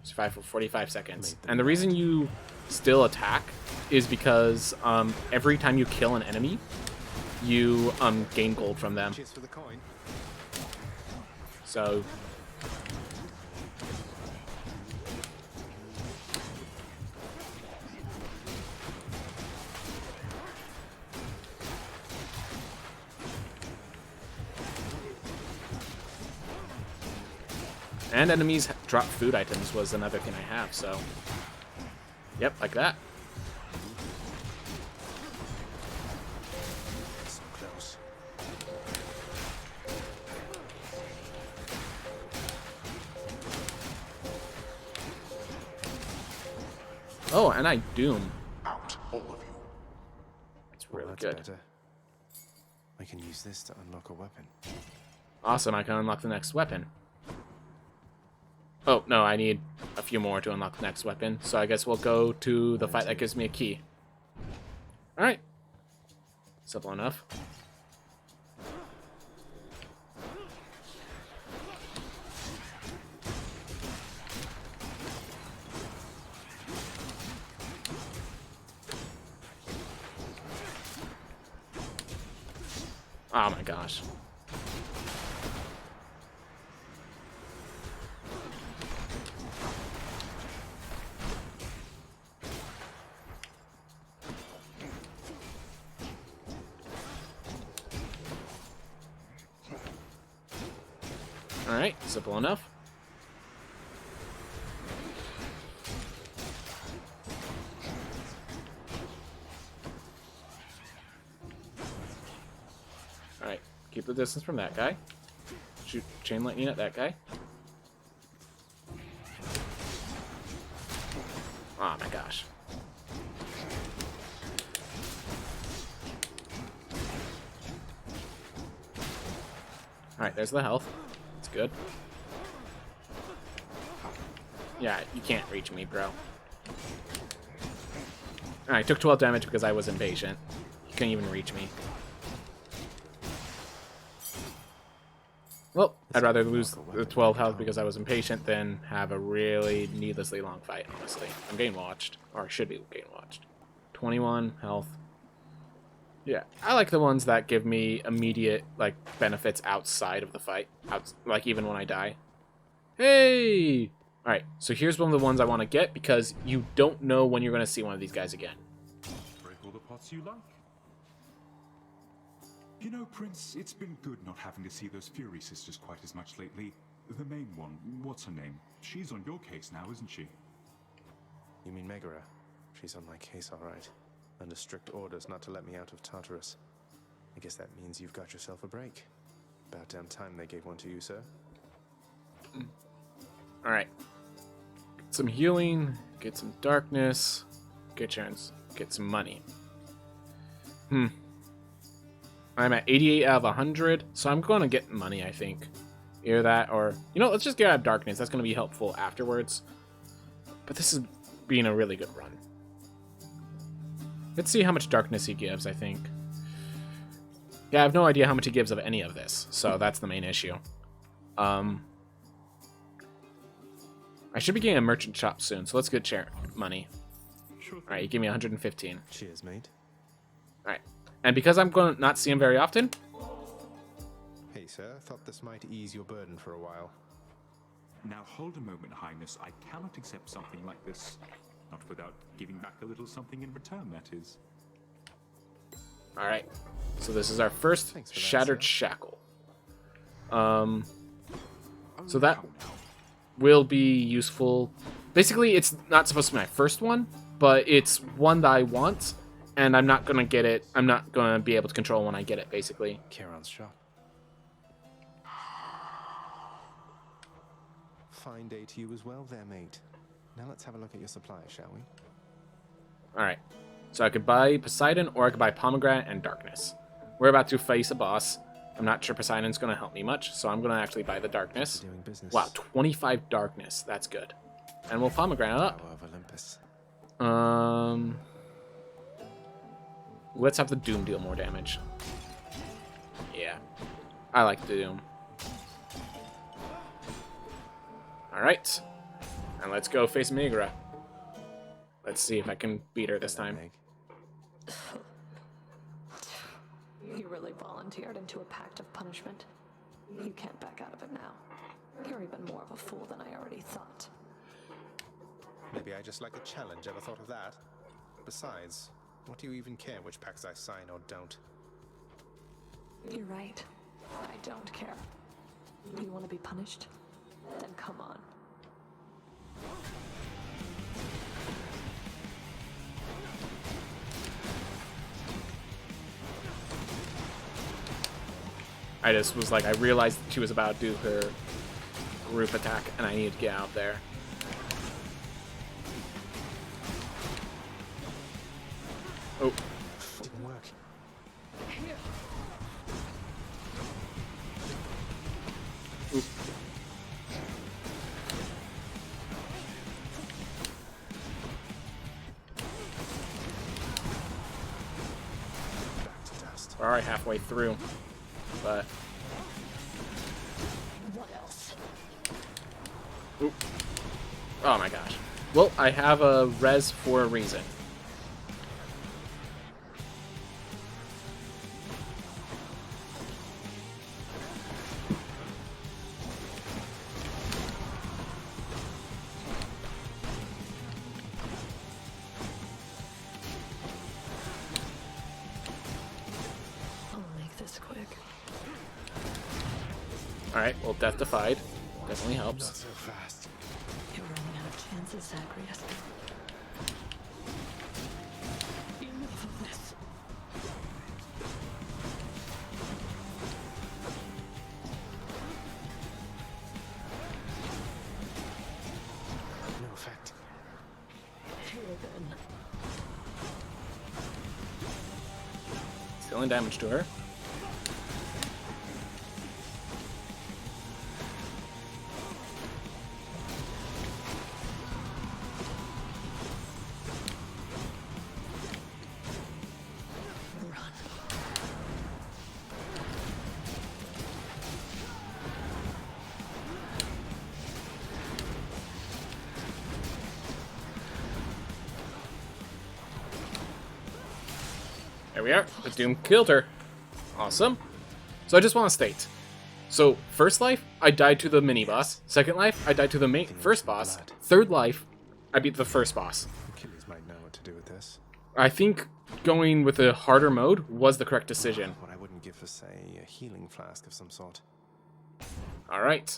Survive for 45 seconds. And the reason you still attack is because every time you kill an enemy, you gain gold from them. Cheers for the coin. So and enemies drop food items was another thing I have, so yep, like that. So close. Oh, and I doom. Out, all of you. It's really That's good. better. I can use this to unlock a weapon. Awesome, I can unlock the next weapon. Oh, no, I need a few more to unlock the next weapon, so I guess we'll go to the fight that gives me a key. Alright. Simple enough. Oh my gosh. Alright, simple enough. Alright, keep the distance from that guy. Shoot chain lightning at that guy. Oh my gosh. Alright, there's the health. It's good. Yeah, you can't reach me, bro. Alright, took 12 damage because I was impatient. He couldn't even reach me. Well, I'd rather lose the 12 health because I was impatient than have a really needlessly long fight, honestly. I'm getting watched. Or I should be getting watched. 21 health. Yeah, I like the ones that give me immediate, like, benefits outside of the fight. Like, even when I die. Hey! Alright, so here's one of the ones I want to get because you don't know when you're going to see one of these guys again. Break all the pots you like. You know, Prince, it's been good not having to see those Fury sisters quite as much lately. The main one, what's her name? She's on your case now, isn't she? You mean Megara? She's on my case, all right. Under strict orders not to let me out of Tartarus. I guess that means you've got yourself a break. About damn time they gave one to you, sir. Alright. Get some healing, get some darkness, get some money. I'm at 88 out of 100, so I'm going to get money, I think. Either that or... You know, let's just get out of darkness. That's going to be helpful afterwards. But this is being a really good run. Let's see how much darkness he gives, I think. Yeah, I have no idea how much he gives of any of this, so that's the main issue. I should be getting a merchant shop soon, so let's get money. Alright, you give me 115. Cheers, mate. Alright. And because I'm going to not see him very often... Hey, sir, thought this might ease your burden for a while. Now hold a moment, Highness. I cannot accept something like this. Not without giving back a little something in return, that is. Alright. So this is our first Shattered Shackle. So that will be useful. Basically, it's not supposed to be my first one, but it's one that I want, and I'm not going to get it. I'm not going to be able to control when I get it, basically. Charon's shop. Fine day to you as well there, mate. Now let's have a look at your supplies, shall we? Alright. So I could buy Poseidon, or I could buy Pomegranate and Darkness. We're about to face a boss. I'm not sure Poseidon's going to help me much, so I'm going to actually buy the Darkness. Wow, 25 Darkness. That's good. And we'll Pomegranate up. Let's have the Doom deal more damage. Yeah. I like the Doom. Alright. And let's go face Megara. Let's see if I can beat her this time. You really volunteered into a pact of punishment. You can't back out of it now. You're even more of a fool than I already thought. Maybe I just like a challenge, ever thought of that? Besides, what do you even care which pacts I sign or don't? You're right. I don't care. You want to be punished? Then come on. I just was like, I realized she was about to do her group attack, and I needed to get out there. Oh. Didn't work. Oop. We're already halfway through, but... What else? Oop. Oh my gosh. Well, I have a res for a reason. Alright, well, Death Defied definitely helps. Not so fast. You're running out of chances, Zagreus. Enough of this. No effect. Here then. Dealing damage to her. There we are. The Doom killed her. Awesome. So I just want to state. So, first life, I died to the mini-boss. Second life, I died to the first boss. Third life, I beat the first boss. Achilles might know what to do with this. I think going with a harder mode was the correct decision. What I wouldn't give for, say, a healing flask of some sort. Alright.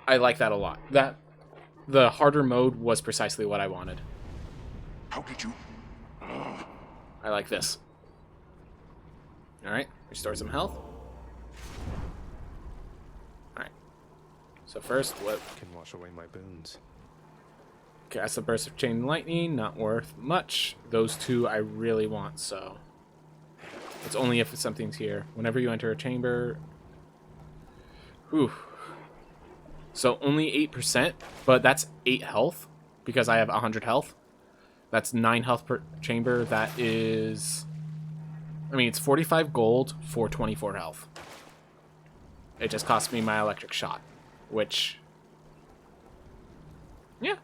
I like that a lot. The harder mode was precisely what I wanted. How did you? I like this. Alright, restore some health. Alright. So first, what? Can wash away my boons. Cast a burst of chain lightning, not worth much. Those two I really want, so. It's only if something's here. Whenever you enter a chamber. Whew. So only 8%, but that's 8 health because I have 100 health. That's 9 health per chamber. That is, I mean, it's 45 gold for 24 health. It just cost me my electric shot, which, yeah.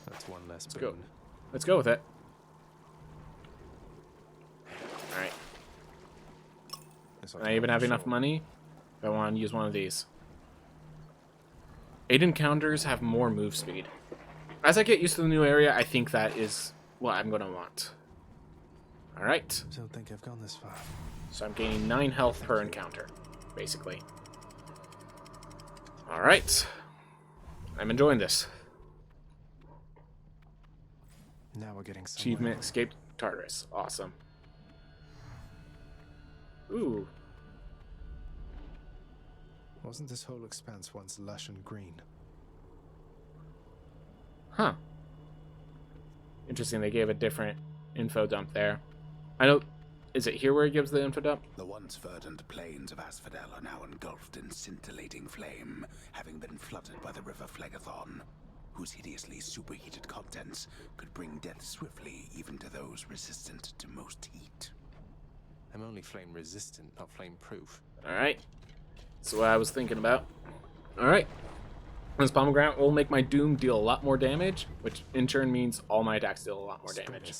That's one less Let's boon. go. Let's go with it. All right. And I even have enough money if I want to use one of these. 8 encounters have more move speed. As I get used to the new area, I think that is what I'm going to want. Alright. I don't think I've gone this far. So I'm gaining 9 health per encounter, basically. Alright. I'm enjoying this. Now we're getting somewhere. Achievement, escaped Tartarus. Awesome. Ooh. Wasn't this whole expanse once lush and green? Huh. Interesting, they gave a different info dump there. I know, is it here where he gives the info dump? The once verdant plains of Asphodel are now engulfed in scintillating flame, having been flooded by the river Phlegethon, whose hideously superheated contents could bring death swiftly even to those resistant to most heat. I'm only flame resistant, not flame proof. Alright. That's what I was thinking about. Alright. This pomegranate will make my Doom deal a lot more damage, which in turn means all my attacks deal a lot more damage.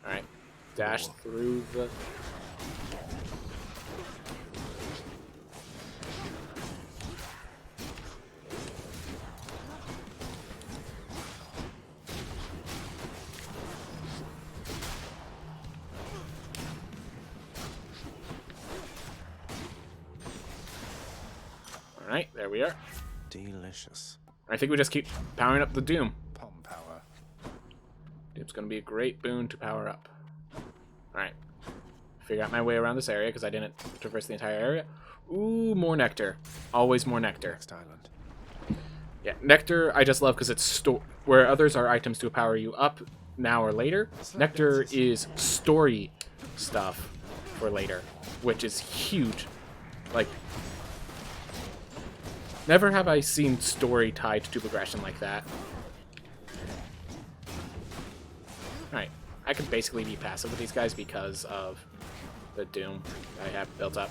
Alright. Dash through the... Alright, there we are. Delicious. I think we just keep powering up the Doom. Palm power. Doom's gonna be a great boon to power up. Alright. Figure out my way around this area because I didn't traverse the entire area. Ooh, more nectar. Always more nectar. Next island. Yeah, nectar I just love because it's where others are items to power you up now or later. Nectar is story stuff for later, which is huge. Like, never have I seen story tied to progression like that. Alright, I can basically be passive with these guys because of the Doom I have built up.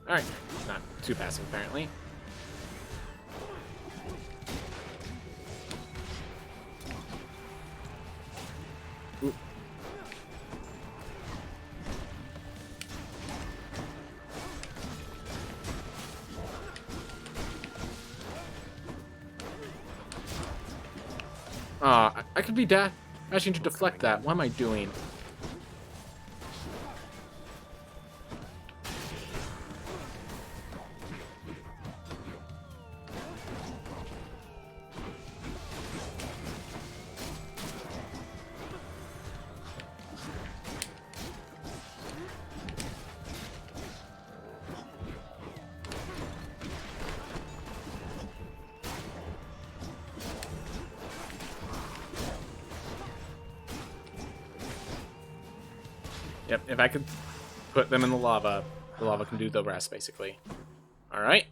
Alright, not too passive apparently. Ooh. I could be dashing to deflect that. What am I doing? Yep, if I could put them in the lava can do the rest, basically. Alright.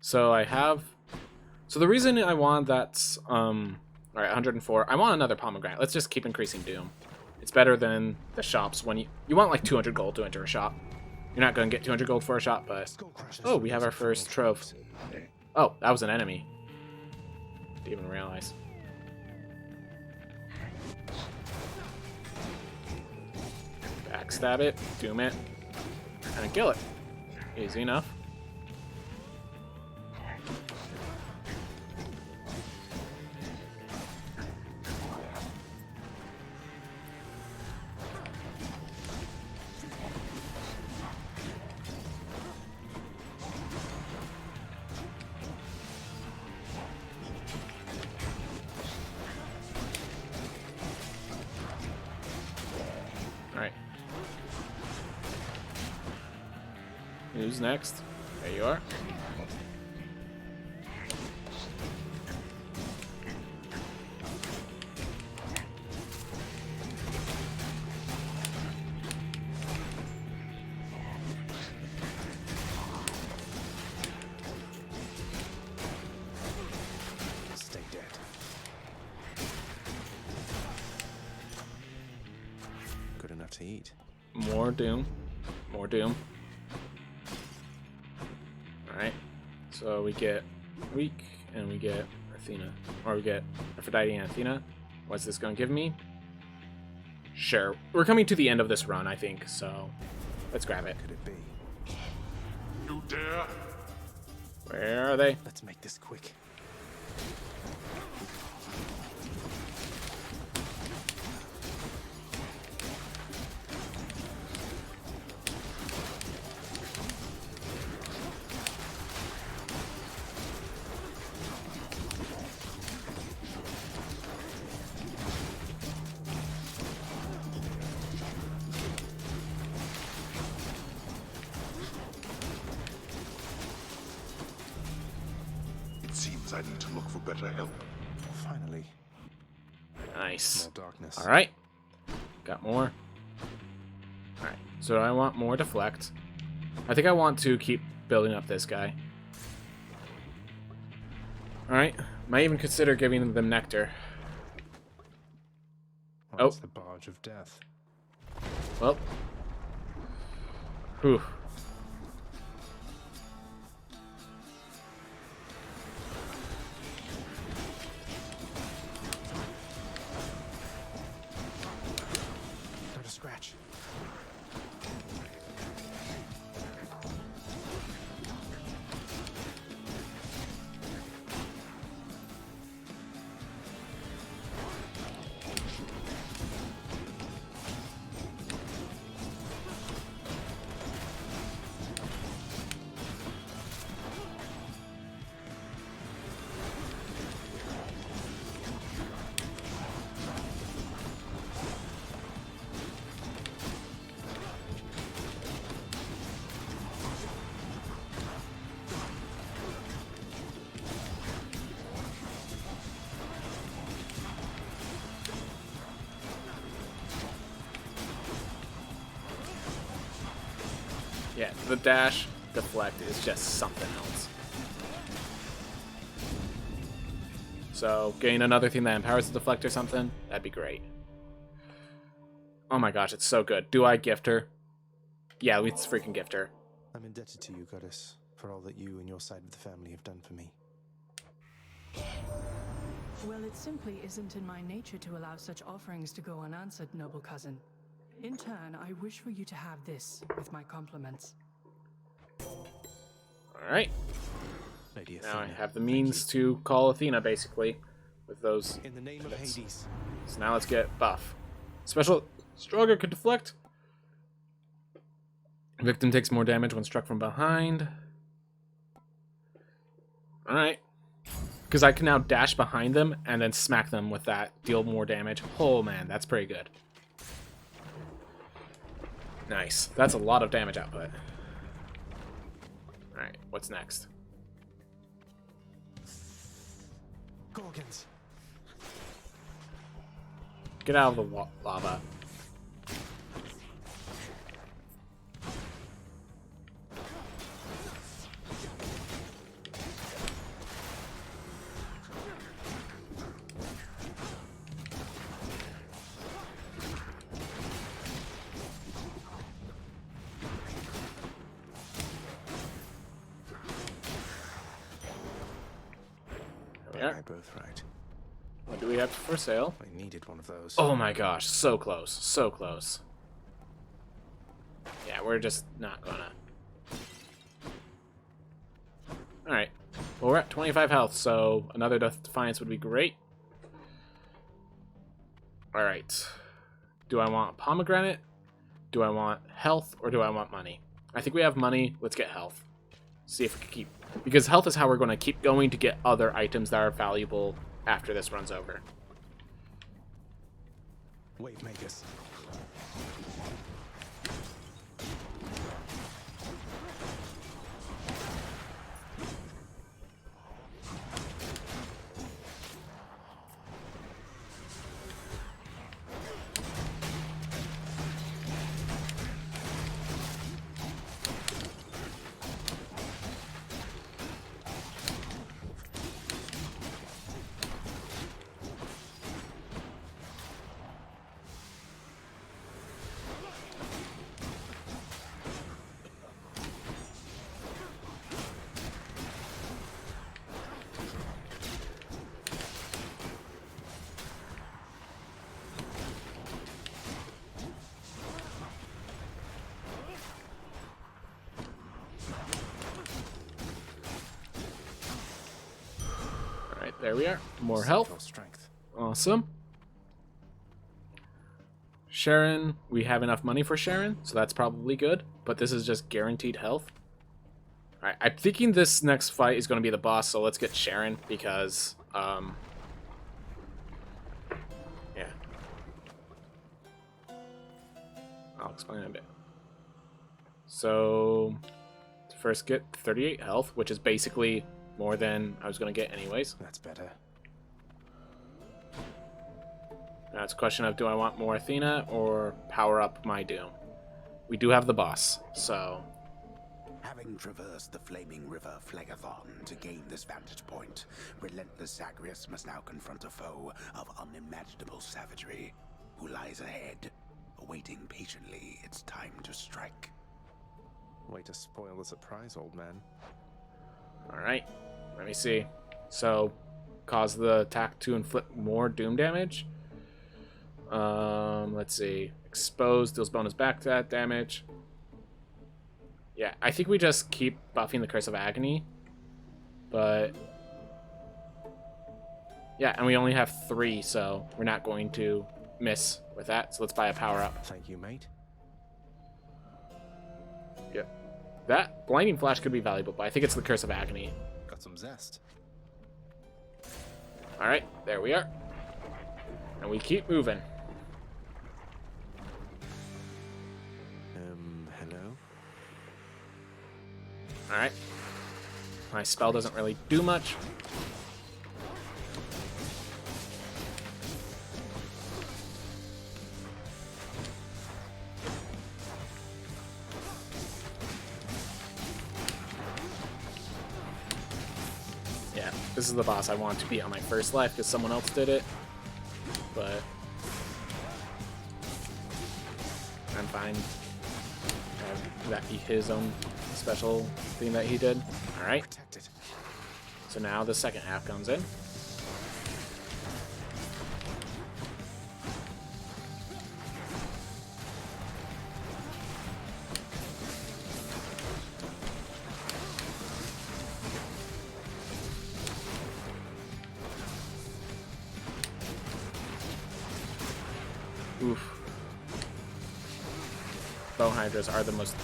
So I have... So the reason I want that's... Alright, 104. I want another pomegranate. Let's just keep increasing Doom. It's better than the shops when you want like 200 gold to enter a shop. You're not going to get 200 gold for a shop, but... Oh, we have our first trove. Oh, that was an enemy. Didn't even realize. Backstab it, doom it, and kill it. Easy enough. Alright. Who's next? There you are. Stay dead. Good enough to eat. More doom. More doom. Alright. So we get Weak and we get Athena. Or we get Aphrodite and Athena. What's this going to give me? Sure. We're coming to the end of this run, I think, so let's grab it. Could it be? You dare? Where are they? Let's make this quick. It seems I need to look for better help. Finally, Nice. more darkness. Alright. Got more. Alright. So I want more deflect. I think I want to keep building up this guy. Alright. Might even consider giving them nectar. Oh, Oh. it's the barge of death. Well. Whew. Not a scratch. Yeah, the dash deflect is just something else. So, gain another thing that empowers the deflect or something, that'd be great. Oh my gosh, it's so good. Do I gift her? Yeah, let's freaking gift her. I'm indebted to you, Goddess, for all that you and your side of the family have done for me. Well, it simply isn't in my nature to allow such offerings to go unanswered, noble cousin. In turn, I wish for you to have this with my compliments. Alright. Lady Now I Athena, have the thank means to call Athena, basically, with those. you. In the name of Let's- Hades. So now let's get buff. Special Stronger could deflect. Victim takes more damage when struck from behind. Alright. Because I can now dash behind them and then smack them with that. Deal more damage. Oh man, that's pretty good. Nice. That's a lot of damage output. Alright, what's next? Gorgons. Get out of the lava. we are. My birthright. What do we have for sale? I needed one of those. Oh my gosh, so close, so close. Yeah, we're just not gonna. Alright, well we're at 25 health, so another Defiance would be great. Alright, do I want pomegranate? Do I want health, or do I want money? I think we have money, let's get health. See if we can keep, because health is how we're going to keep going to get other items that are valuable after this runs over. Wave makers. There we are. More health. Strength. Awesome. Sharon, we have enough money for Sharon, so that's probably good. But this is just guaranteed health. Alright, I'm thinking this next fight is going to be the boss, so let's get Sharon, because, yeah. I'll explain in a bit. So, first get 38 health, which is basically more than I was going to get anyways. That's better. Now it's a question of, do I want more Athena or power up my Doom? We do have the boss, so... Having traversed the flaming river Phlegethon to gain this vantage point, relentless Zagreus must now confront a foe of unimaginable savagery, who lies ahead, awaiting patiently its time to strike. Way to spoil the surprise, old man. Alright, let me see. So, cause the attack to inflict more Doom damage. Let's see. Exposed deals bonus back to that damage. Yeah, I think we just keep buffing the Curse of Agony. But... yeah, and we only have 3, so we're not going to miss with that. So let's buy a power-up. Thank you, mate. Yep. That Blinding Flash could be valuable, but I think it's the Curse of Agony. Got some zest. Alright, there we are. And we keep moving. Hello? Alright. My spell doesn't really do much. Yeah, this is the boss I want to beat on my first life because someone else did it. But I'm fine. Have that be his own special thing that he did. Alright. So now the second half comes in. Oof. Bone Hydras are the most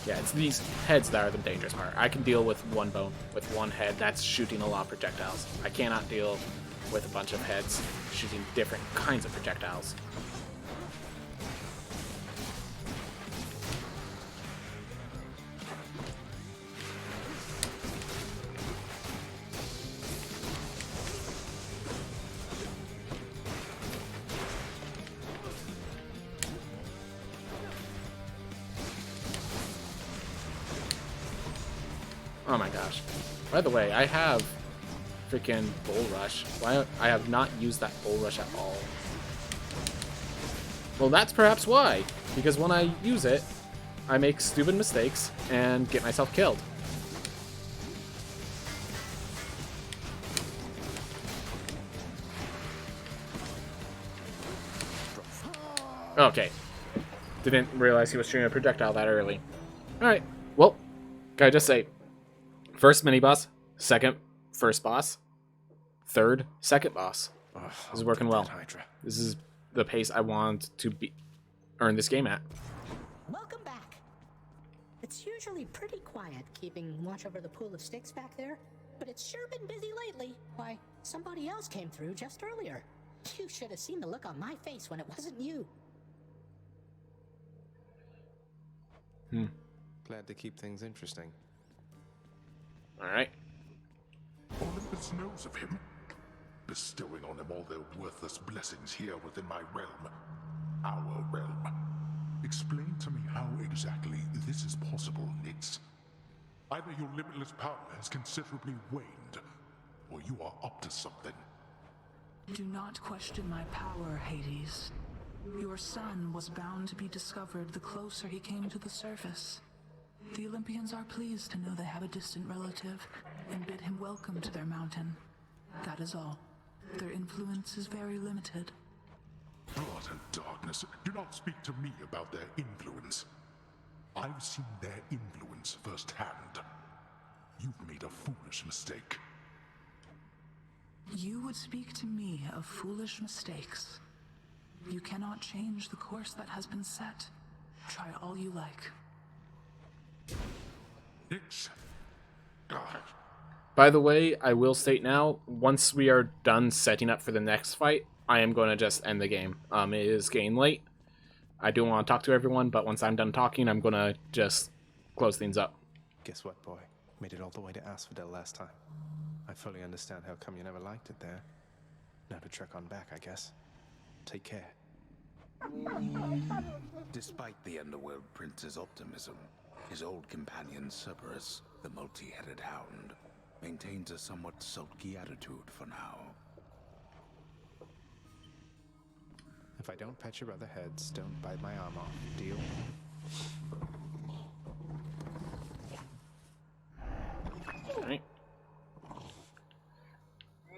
yeah, it's these heads that are the dangerous part. I can deal with one bone, with one head that's shooting a lot of projectiles. I cannot deal with a bunch of heads shooting different kinds of projectiles. Oh my gosh. By the way, I have freaking Bull Rush. Why I have not used that Bull Rush at all. Well, that's perhaps why. Because when I use it, I make stupid mistakes and get myself killed. Okay. Didn't realize he was shooting a projectile that early. Alright. Well, can I just say, first mini-boss, second, first boss, third, second boss. This is working well. This is the pace I want to earn this game at. Welcome back. It's usually pretty quiet keeping watch over the pool of sticks back there, but it's sure been busy lately. Why, somebody else came through just earlier. You should have seen the look on my face when it wasn't you. Glad to keep things interesting. Alright. Olympus knows of him, bestowing on him all their worthless blessings here within my realm. Our realm. Explain to me how exactly this is possible, Nyx. Either your limitless power has considerably waned, or you are up to something. Do not question my power, Hades. Your son was bound to be discovered the closer he came to the surface. The Olympians are pleased to know they have a distant relative and bid him welcome to their mountain. That is all. Their influence is very limited. Blood and darkness, do not speak to me about their influence. I've seen their influence firsthand. You've made a foolish mistake. You would speak to me of foolish mistakes. You cannot change the course that has been set. Try all you like. Nyx. By the way, I will state now, once we are done setting up for the next fight, I am going to just end the game. It is getting late. I do want to talk to everyone, but once I'm done talking, I'm going to just close things up. Guess what, boy? Made it all the way to Asphodel last time. I fully understand how come you never liked it there. Now to trek on back, I guess. Take care. Despite the Underworld Prince's optimism, his old companion Cerberus, the multi-headed hound, maintains a somewhat sulky attitude for now. If I don't pet your other heads, don't bite my arm off. Deal? Alright.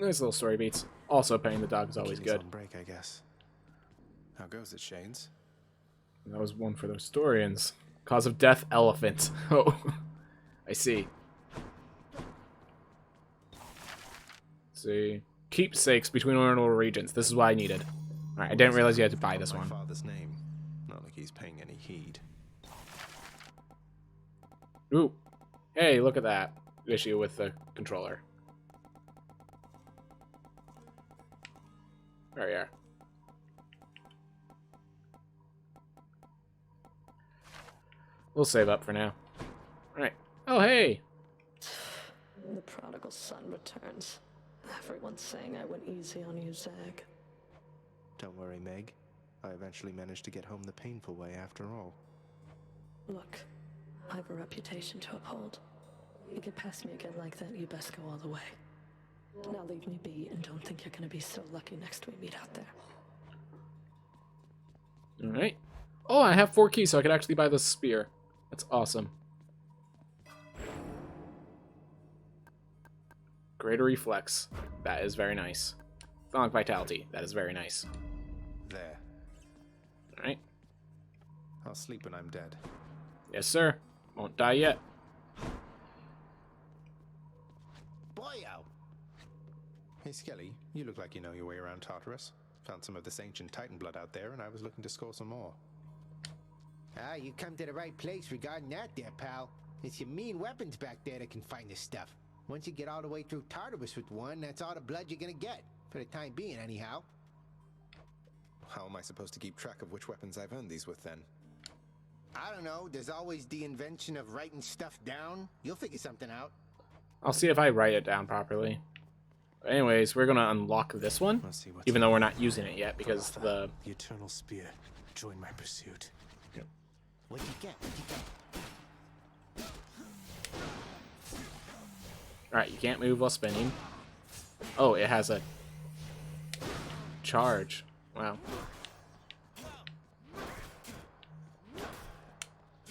Nice little story beats. Also, petting the dog is always Achilles good. on break, I guess. How goes it, Shanes? That was one for the historians. Cause of death, elephant. Oh, I see. Let's see. Keepsakes between orbital regions. This is what I needed. Alright, I didn't realize you had to buy this one. My father's name. Not like he's paying any heed. Ooh. Hey, look at that issue with the controller. There we are. We'll save up for now. Alright. Oh, hey! The prodigal son returns. Everyone's saying I went easy on you, Zag. Don't worry, Meg. I eventually managed to get home the painful way after all. Look, I have a reputation to uphold. You get past me again like that, you best go all the way. Now leave me be and don't think you're gonna be so lucky next we meet out there. Alright. Oh, I have 4 keys, so I could actually buy the spear. That's awesome. Greater reflex. That is very nice. Thonic vitality. That is very nice. There. Alright. I'll sleep when I'm dead. Yes, sir. Won't die yet. Boyo! Hey, Skelly, you look like you know your way around Tartarus. Found some of this ancient Titan blood out there, and I was looking to score some more. Ah, you come to the right place regarding that there, pal. It's your mean weapons back there that can find this stuff. Once you get all the way through Tartarus with one, that's all the blood you're gonna get. For the time being, anyhow. How am I supposed to keep track of which weapons I've earned these with, then? I don't know, there's always the invention of writing stuff down. You'll figure something out. I'll see if I write it down properly. Anyways, we're gonna unlock this one, even though we're not using it yet because the Eternal Spear. Join my pursuit. What'd you get? What'd you get? Alright, you can't move while spinning. Oh, it has a charge. Wow.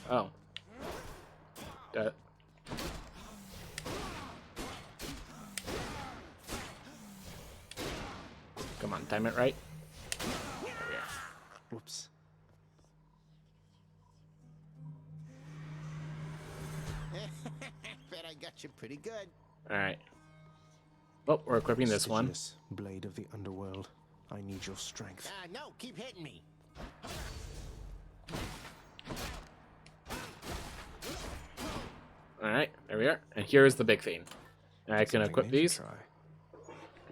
Oh. Come on, time it right. There we are. Whoops. you pretty good. Alright. Well, we're equipping this one. Sidious, blade of the underworld. I need your strength. No, keep hitting me. Alright, there we are. And here's the big thing. I can equip these.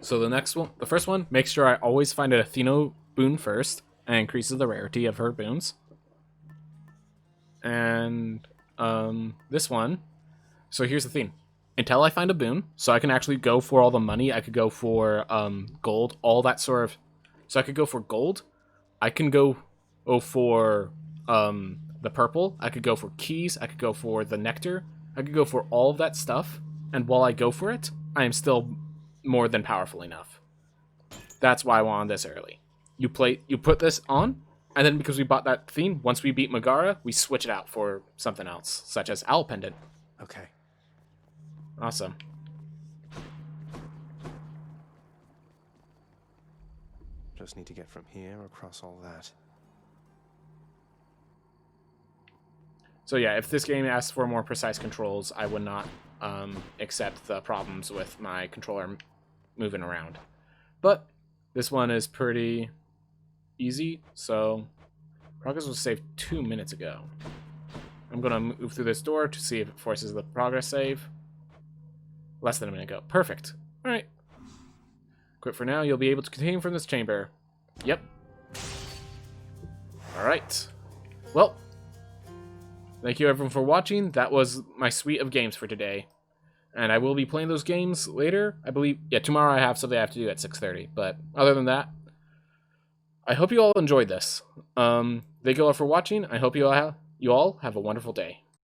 So the first one, make sure I always find an Athena boon first, and increases the rarity of her boons. And this one, so here's the thing. Until I find a boon, so I can actually go for all the money, I could go for gold, all that sort of... So I could go for gold, I can go for the purple, I could go for keys, I could go for the nectar, I could go for all of that stuff, and while I go for it, I am still more than powerful enough. That's why I wanted this early. You put this on, and then because we bought that theme, once we beat Megara, we switch it out for something else, such as Owl Pendant. Okay. Awesome. Just need to get from here across all that. So yeah, if this game asks for more precise controls, I would not accept the problems with my controller moving around. But this one is pretty easy, so progress was saved 2 minutes ago. I'm going to move through this door to see if it forces the progress save. Less than a minute ago. Perfect. Alright. Quit for now. You'll be able to continue from this chamber. Yep. Alright. Well, thank you everyone for watching. That was my suite of games for today. And I will be playing those games later. I believe, yeah, tomorrow I have something I have to do at 6:30. But other than that, I hope you all enjoyed this. Thank you all for watching. I hope you all have a wonderful day.